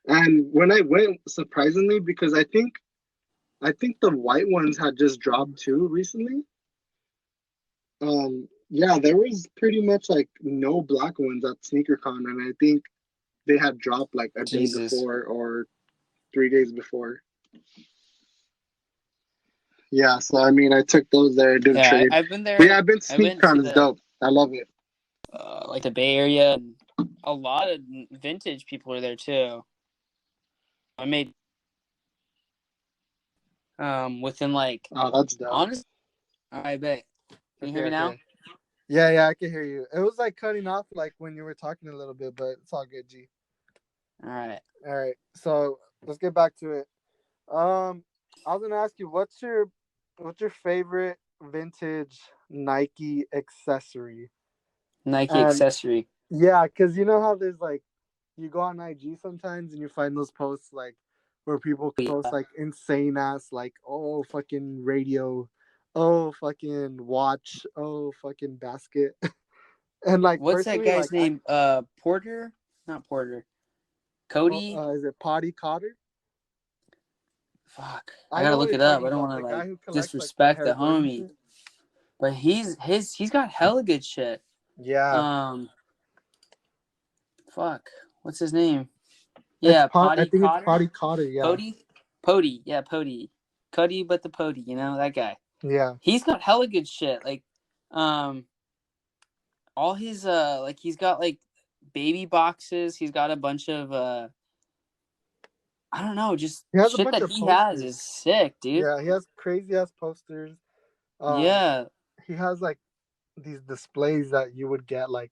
And when I went, surprisingly, because I think the white ones had just dropped too recently. Yeah, there was pretty much like no black ones at SneakerCon, and I think they had dropped like a day Jesus. before or 3 days before. Yeah, so I mean, I took those there, did a Yeah, trade. I've been But there. yeah, I've been to I went SneakerCon. to It's dope. I love it. like the Bay Area. And a lot of vintage people are there too. I made within like Oh, that's dope. honestly. I bet. Can you hear Okay, me now? okay. Yeah, yeah, I can hear you. It was like cutting off like when you were talking a little bit, but it's all good, G. All right. All right. So let's get back to it. I was gonna ask you what's your favorite vintage Nike accessory? Nike And accessory. yeah, because you know how there's like you go on IG sometimes and you find those posts like where people post like insane ass like oh fucking radio, oh fucking watch, oh fucking basket. And like What's that personally, guy's like I name? Porter? Not Porter. Cody? is it Potty Cotter? Fuck. I I gotta know what look you're it up. talking I don't about. want to The like guy who collects like the disrespect Harry the Jordan homie. shit. But he's got hella good shit. Yeah, Um fuck. What's his name? it's Yeah, Pot. I Potty think it's Cotter? Potty Cotter. Yeah, Pody? Pody. Yeah, Pody. Cuddy but the Pody, that guy. yeah. He's got hella good shit. Like um all his like he's got like baby boxes. He's got a bunch of I don't know, just He has a shit bunch that of he has posters. is sick, dude. Yeah, he has crazy ass posters. Um, Yeah. he has like these displays that you would get like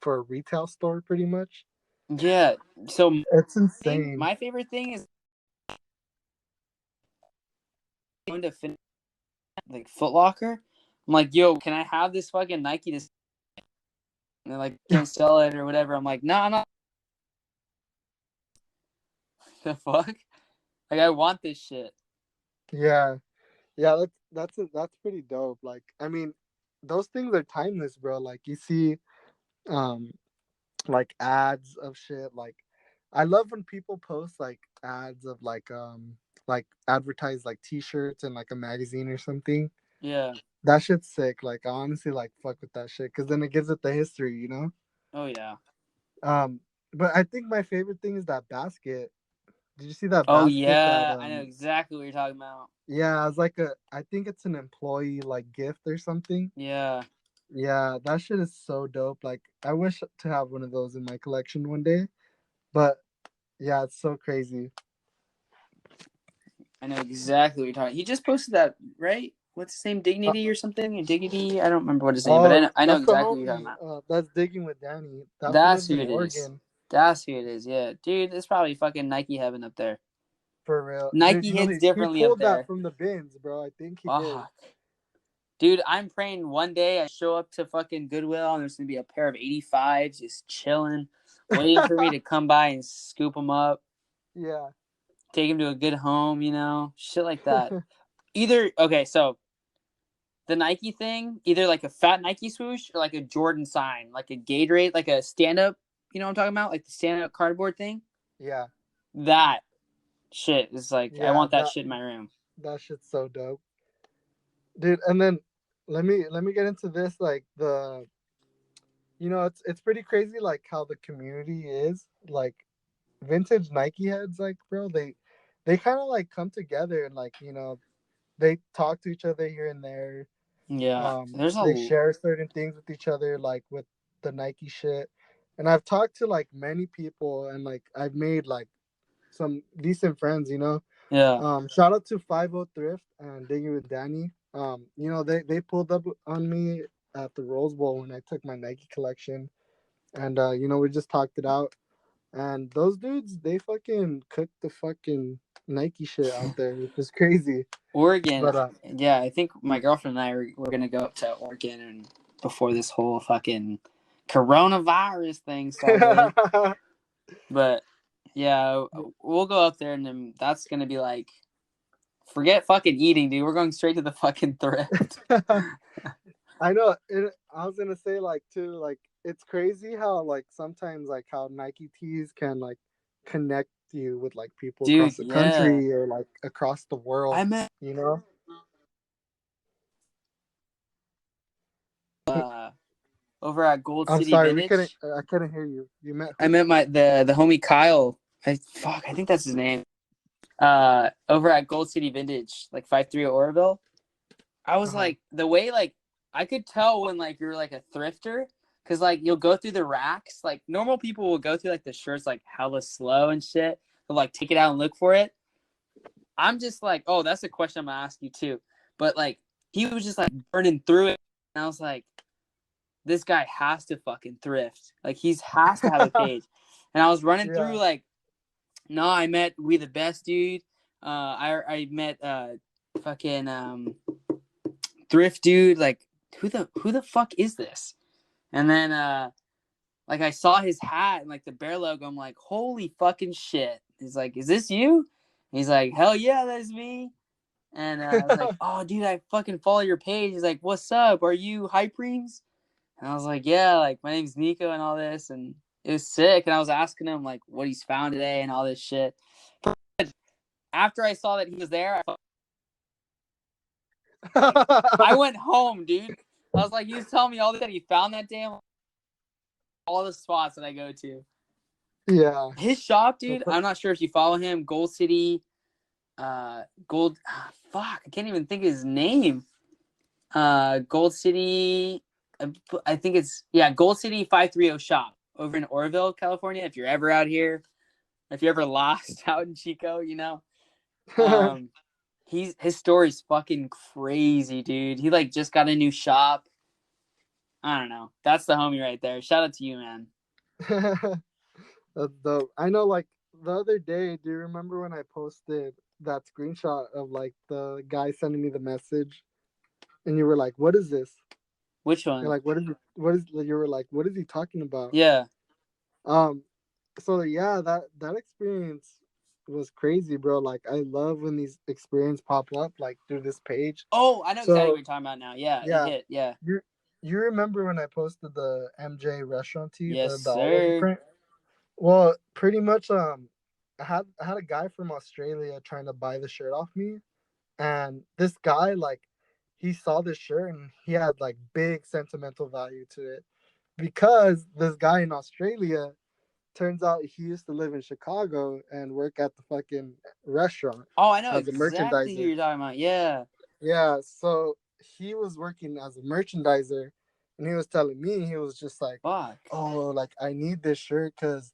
for a retail store, pretty much. Yeah. So It's insane. my favorite thing is going to like Foot Locker. I'm like, yo, can I have this fucking Nike? This And they're like, can't sell it or whatever. I'm like, no, I'm not. The fuck? Like, I want this shit. Yeah, that's pretty dope. Like, I mean, those things are timeless, bro. Like, you see, um, like ads of shit. Like, I love when people post like ads of like advertise like T-shirts in like a magazine or something. Yeah. That shit's sick. Like, I honestly like fuck with that shit because then it gives it the history, you know. Oh yeah. Um, but I think my favorite thing is that basket. Did you see that Oh basket that yeah. I know exactly what you're talking about. yeah, it's like I think it's an employee like gift or something. Yeah. Yeah, that shit is so dope. Like I wish to have one of those in my collection one day. But yeah, it's so crazy. I know exactly what you're talking. He just posted that, right? What's his name? Uh, Dignity or something? Dignity? I don't remember what his name, but oh, I know that's the exactly what you're talking homie. about. That's digging with Danny. That fool That's lives who in it is. Oregon. That's who it is. Yeah, dude, it's probably fucking Nike heaven up there. For real. Dude, Nike you know hits he differently up pulled that there. from the bins, bro. I think he did. Fuck. Dude, I'm praying one day I show up to fucking Goodwill and there's gonna be a pair of 85s just chilling, waiting for me to come by and scoop them up, Yeah. take them to a good home, shit like that. Either, okay, so the Nike thing, either like a fat Nike swoosh or like a Jordan sign, like a Gatorade, like a stand up, you know what I'm talking about? Like the stand up cardboard thing. Yeah. That shit is like, I Yeah, want that shit in my room. that shit's so dope. Dude, and then let me get into this like it's pretty crazy like how the community is like vintage Nike heads like bro they kind of like come together and like they talk to each other here and there. Yeah. There's They a, share certain things with each other like with the Nike shit. And I've talked to like many people and like I've made like some decent friends. yeah. Shout out to 50 Thrift and Digging with Danny. They pulled up on me at the Rose Bowl when I took my Nike collection, and we just talked it out. And those dudes, they fucking cooked the fucking Nike shit out there, which is crazy. Oregon, But yeah, I think my girlfriend and I were gonna go up to Oregon and before this whole fucking coronavirus thing started. But yeah, we'll go up there and then that's gonna be like, forget fucking eating, dude. We're going straight to the fucking thrift. I know. I was gonna say like too, like it's crazy how like sometimes like how Nike tees can like connect you with like people Dude, across the yeah. country or like across the world. I met You know. over at Gold I'm City sorry, we couldn't. Vintage. I couldn't hear you. You met I who? met the homie Kyle. I think that's his name. Over at Gold City Vintage, like 530 Oroville. I was Uh-huh. like, the way like I could tell when like you're like a thrifter, because like you'll go through the racks. Like normal people will go through like the shirts like hella slow and shit. They'll like take it out and look for it. I'm just like, oh, that's a question I'm gonna ask you too. But like he was just like burning through it, and I was like, this guy has to fucking thrift. Like he's has to have a page. And I was running through Yeah. like, no, I met We the Best dude. I met fucking thrift dude. Like who the fuck is this? And then like I saw his hat and like the bear logo. I'm like, holy fucking shit. He's like, is this you? And he's like, hell yeah, that's me. And I was like, oh dude, I fucking follow your page. He's like, what's up? Are you Hype Reams? And I was like, yeah, like my name's Nico and all this, and it was sick. And I was asking him like what he's found today and all this shit. But after I saw that he was there, I went home, dude. I was like, he was telling me all that he found that damn all the spots that I go to. Yeah. His shop, dude. I'm not sure if you follow him. Gold City, Gold. Fuck, I can't even think of his name. Gold City. I think it's Gold City 530 shop over in Oroville, California. If you're ever out here, if you're ever lost out in Chico, um, his story's fucking crazy, dude. He like just got a new shop. I don't know. That's the homie right there. Shout out to you, man. That's dope. I know, like the other day, do you remember when I posted that screenshot of like the guy sending me the message, and you were like, "What is this?" Which You're one? like, you were like, what is he talking about? Yeah. Um, so yeah, that experience was crazy, bro. Like, I love when these experiences pop up like through this page. Oh, I know exactly what So you're talking about now. Yeah, it yeah, hit. Yeah. you remember when I posted the MJ restaurant tee, Yes, the all over sir. print? Well, pretty much I had a guy from Australia trying to buy the shirt off me, and this guy, like, he saw this shirt and he had like big sentimental value to it because this guy in Australia, turns out he used to live in Chicago and work at the fucking restaurant Oh, I know as a exactly who merchandiser. you're talking about. Yeah. Yeah, so he was working as a merchandiser, and he was telling me, he was just like, Fuck. "Oh, like, I need this shirt because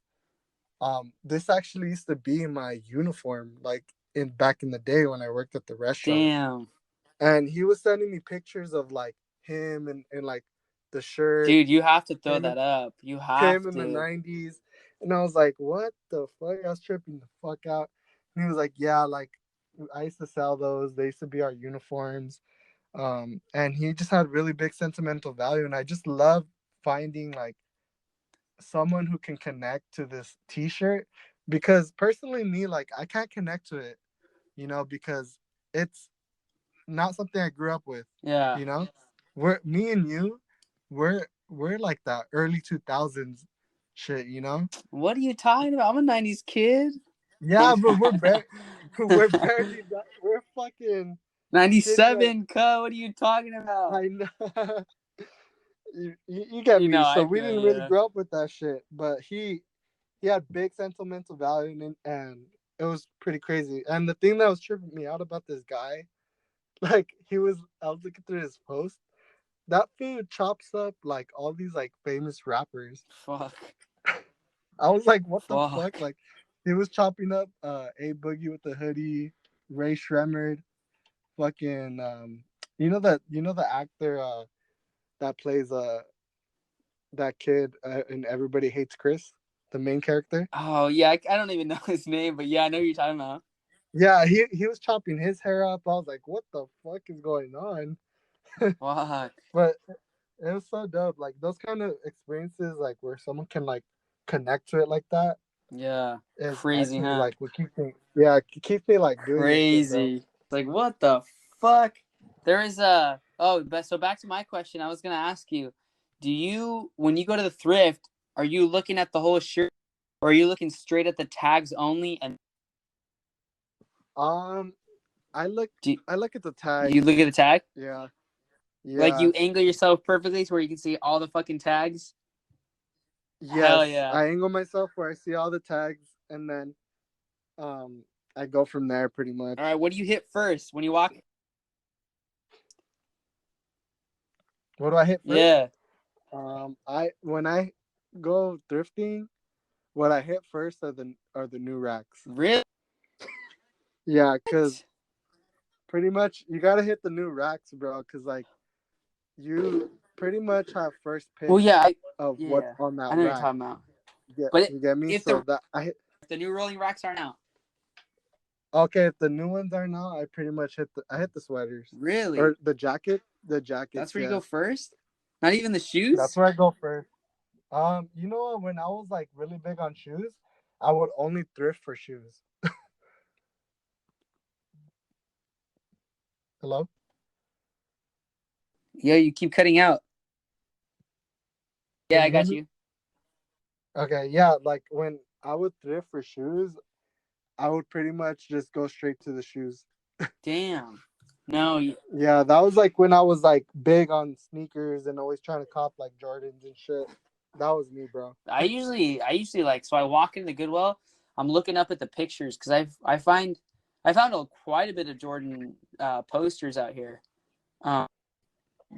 this actually used to be my uniform, like, in back in the day when I worked at the restaurant." Damn. And he was sending me pictures of like him and like the shirt, Dude, you have to throw him that up. You have him in the to. 90s. And I was like, what the fuck? I was tripping the fuck out. And he was like, yeah, like, I used to sell those. They used to be our uniforms. And he just had really big sentimental value. And I just love finding like someone who can connect to this t-shirt, because personally, me, like, I can't connect to it, because it's not something I grew up with. Yeah. You know, we're me and you, we're like that early 2000s shit. What are you talking about? I'm a 90s kid. Yeah, but we're fucking shitty. 97, co. What are you talking about? I know. You get You me. know, So I we feel didn't really you. grow up with that shit, but he had big sentimental value in it, and it was pretty crazy. And the thing that was tripping me out about this guy, like, I was looking through his post. That food chops up like all these like famous rappers. Fuck. I was like, what the fuck? Fuck. Like, he was chopping up A Boogie with the hoodie, Ray Shremmerd, fucking the actor that plays that kid in Everybody Hates Chris, the main character. Oh, yeah. I don't even know his name, but yeah, I know who you're talking about. Yeah, he was chopping his hair up. I was like, what the fuck is going on? Fuck. But it was so dope. Like, those kind of experiences, like, where someone can like connect to it like that, Yeah. is Crazy, actually huh? like what keeps me like doing this shit, bro. Crazy. Like, what the fuck? There is a. Oh, but so back to my question. I was going to ask you, when you go to the thrift, are you looking at the whole shirt, or are you looking straight at the tags only? And Um, I look do you, I look at the you tags. look at the tag? Yeah, Like, yeah, you angle yourself perfectly to where you can see all the fucking tags? Hell yes. yeah. I angle myself where I see all the tags, and then um, I go from there pretty All right, much. what do you hit first when you walk? What do I hit first? Yeah. I when I go thrifting, what I hit first are the new racks. Really? Yeah, cause pretty much you gotta hit the new racks, bro. Cause like you pretty much have first Well, pick yeah. of what's Yeah. on I that know what you're rack. talking about. You get But you get me? if So the that I hit. if the new rolling racks aren't out, Okay, if the new ones are now, I pretty much hit the sweaters really? or the jacket. The That's jackets, where you yeah. go first? Not even the That's shoes? where I go first. You know what? When I was like really big on shoes, I would only thrift for shoes. Hello? Yeah, you keep cutting out. Yeah, Can I you hear got me? you. Okay, yeah. Like when I would thrift for shoes, I would pretty much just go straight to the shoes. Damn. No, Yeah, that was like when I was like big on sneakers and always trying to cop like Jordans and shit. That was me, bro. I usually like, so I walk into Goodwill, I'm looking up at the pictures because I found quite a bit of Jordan posters out here. Um,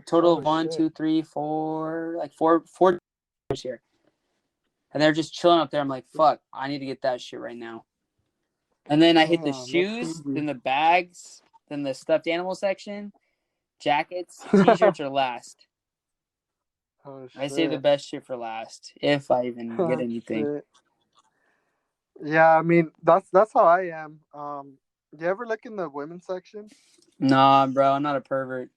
total Oh of one, shit. two, three, four, like four here, and they're just chilling up there. I'm like, fuck, I need to get that shit right now. And then I hit the Damn, that's shoes, crazy. then the bags, then the stuffed animal section, jackets, t-shirts are last. Oh I save the shit. best shit for last, if I even get Oh anything. shit. Yeah, I mean that's how I am. You ever look in the women's section? Nah, bro, I'm not a pervert.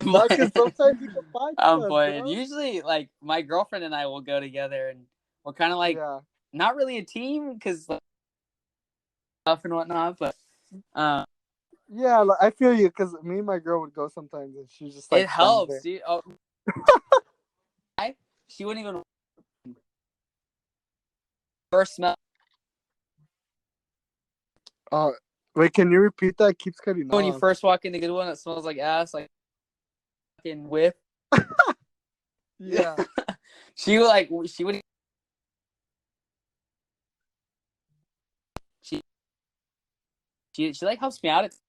No, because But sometimes you can find I'm stuff, playing. bro. Usually, like my girlfriend and I will go together, and we're kind of like Yeah. not really a team because like, stuff and whatnot. But Yeah, like, I feel you because me and my girl would go sometimes and she just it like stands helps, there. dude. Oh, she wouldn't even first smell. Wait, can you repeat that? It keeps cutting When you off. first walk in the good one, it smells like ass, like fucking whiff. Yeah. She would like she would she she like helps me out. It's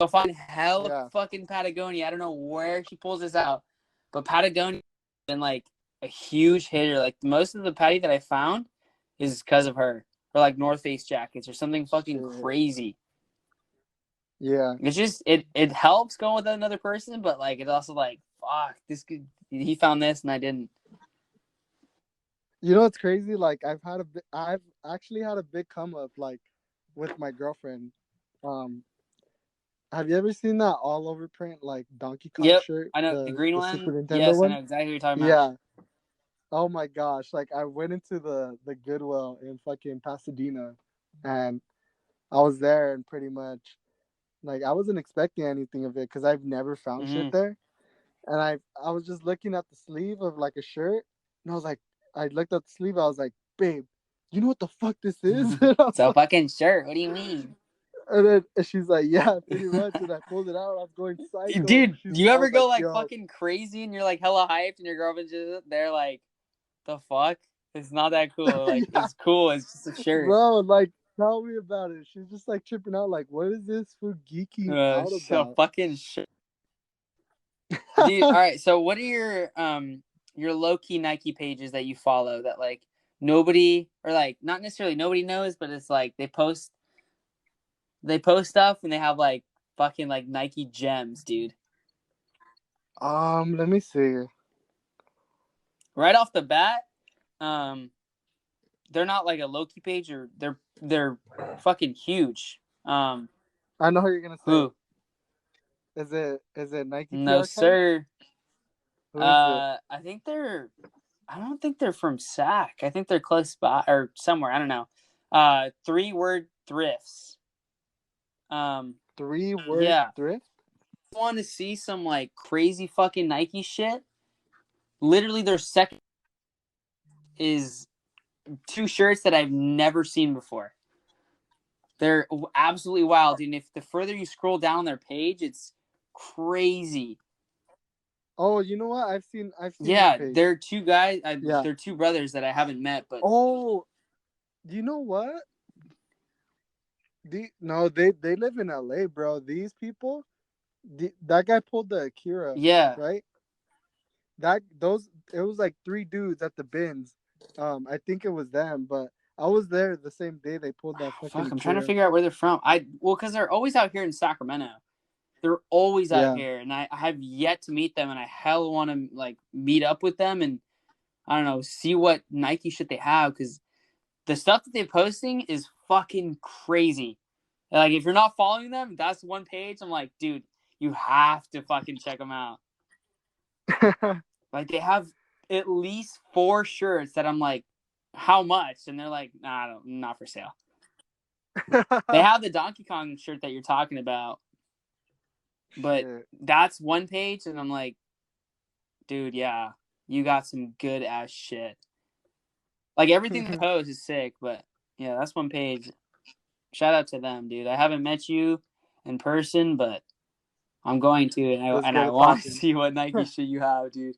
so find hella Yeah. fucking Patagonia. I don't know where she pulls this out, but Patagonia has been like a huge hitter. Like most of the patty that I found is because of her, or like North Face jackets or something fucking Shit. crazy. Yeah. It's just it helps going with another person, but like it's also like fuck this could he found this and I didn't. You know what's crazy? Like I've actually had a big come up like with my girlfriend. Um, have you ever seen that all over print like Donkey Kong Yep, shirt, I know the the green Super one. Nintendo Yes, I know one? exactly what you're talking about. Yeah. Oh my gosh! Like I went into the Goodwill in fucking Pasadena, and I was there, and pretty much like I wasn't expecting anything of it because I've never found shit Mm-hmm. there. And I was just looking at the sleeve of like a shirt, and I was like, I looked at the sleeve, I was like, babe, you know what the fuck this is? And I was So like, fucking sure. What do you mean? and then she's like, yeah, pretty much. And I pulled it out, I was going psycho. Dude, do you I ever was go like, like yo, fucking crazy and you're like hella hyped and your girlfriend's just there like the fuck? It's not that cool. Like yeah, it's cool. It's just a shirt. bro, like tell me about it. She's just like tripping out, like, what is this for geeking out So about? fucking shirt. Dude, all right. So what are your low key Nike pages that you follow that like nobody or like not necessarily nobody knows, but it's like they post stuff and they have like fucking like Nike gems, dude. Let me see. Right off the bat, um, they're not like a Loki page or they're fucking huge. I know how you're gonna say it. Who? Is it Nike T No, Archive? sir. Who is it? I think I don't think they're from SAC. I think they're close by or somewhere. I don't know. 3-word thrifts. Three word Yeah. thrift? Want to see some like crazy fucking Nike shit? Literally, their second is 2 shirts that I've never seen before. They're absolutely wild, and if the further you scroll down their page, it's crazy. Oh, you know what? I've seen this Yeah, page. they're 2 guys. Yeah. They're 2 brothers that I haven't met, but Oh, you know what? No, they live in LA, bro. These people, that guy pulled the Akira, yeah. right? It was like 3 dudes at the bins. I think it was them, but I was there the same day they pulled that fucking Fuck, I'm trying to Akira. figure out where they're from. Because they're always out here in Sacramento. They're always out Yeah. here, and I have yet to meet them, and I hell want to like meet up with them and I don't know, see what Nike shit they have because the stuff that they're posting is fucking crazy. Like if you're not following them, that's one page. I'm like, dude, you have to fucking check them out. Like they have at least 4 shirts that I'm like, how much? And they're like, nah, not for sale. They have the Donkey Kong shirt that you're talking about, but Shit. that's one page, and I'm like, dude, yeah, you got some good ass shit. Like everything they post is sick, but yeah, that's one page. Shout out to them, dude. I haven't met you in person, but I'm going to, Let's and get I it want to popping. see what Nike shit you have, dude.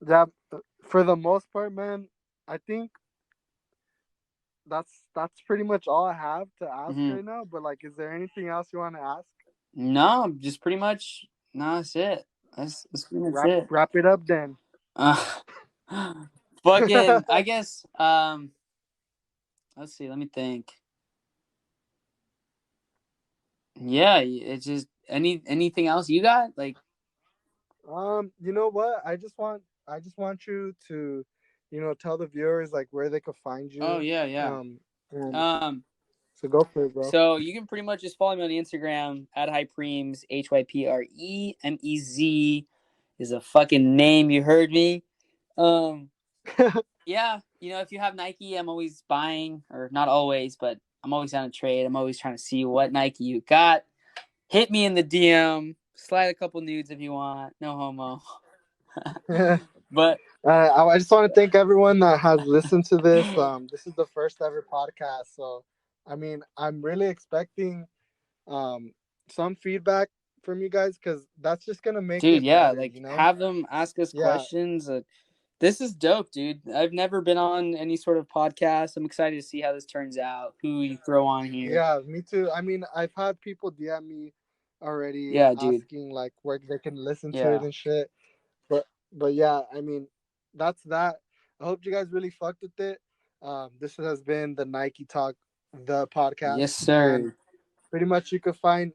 Yeah, for the most part, man, I think that's pretty much all I have to ask Mm-hmm. right now. But like, is there anything else you want to ask? No, just pretty much. No, that's it. That's pretty much it. Wrap it up then. Fucking. I guess. Let's see. Let me think. Yeah, it's just anything else you got like. You know what? I just want you to, tell the viewers like where they could find Oh you. yeah, yeah. And Um, So go for it, bro. So you can pretty much just follow me on Instagram at Hypremes, HYPREMEZ is a fucking name. You heard me. Yeah, if you have Nike, I'm always buying, or not always, but I'm always on a trade. I'm always trying to see what Nike you got. Hit me in the DM. Slide a couple nudes if you want. No homo. But I just want to thank everyone that has listened to this. This is the first ever podcast, so I mean, I'm really expecting some feedback from you guys because that's just gonna make dude, it yeah, better, like have them ask us Yeah, questions. This is dope, dude. I've never been on any sort of podcast. I'm excited to see how this turns out. Who you throw on here? yeah, me too. I mean, I've had people DM me already Yeah, dude. asking like where they can listen to Yeah. it and shit. But yeah, I mean, that's that. I hope you guys really fucked with it. This has been the Nike Talk, the podcast. Yes, sir. And pretty much you could find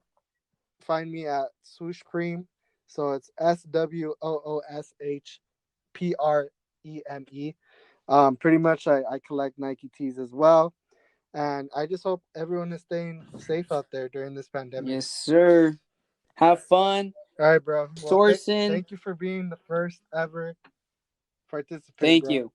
me at Swoosh Preme. So it's SWOOSHPREME. Pretty much I collect Nike tees as well. And I just hope everyone is staying safe out there during this pandemic. Yes, sir. Have fun. All right, bro. Well, Sourcing. thank you for being the first ever participant, Thank bro. you.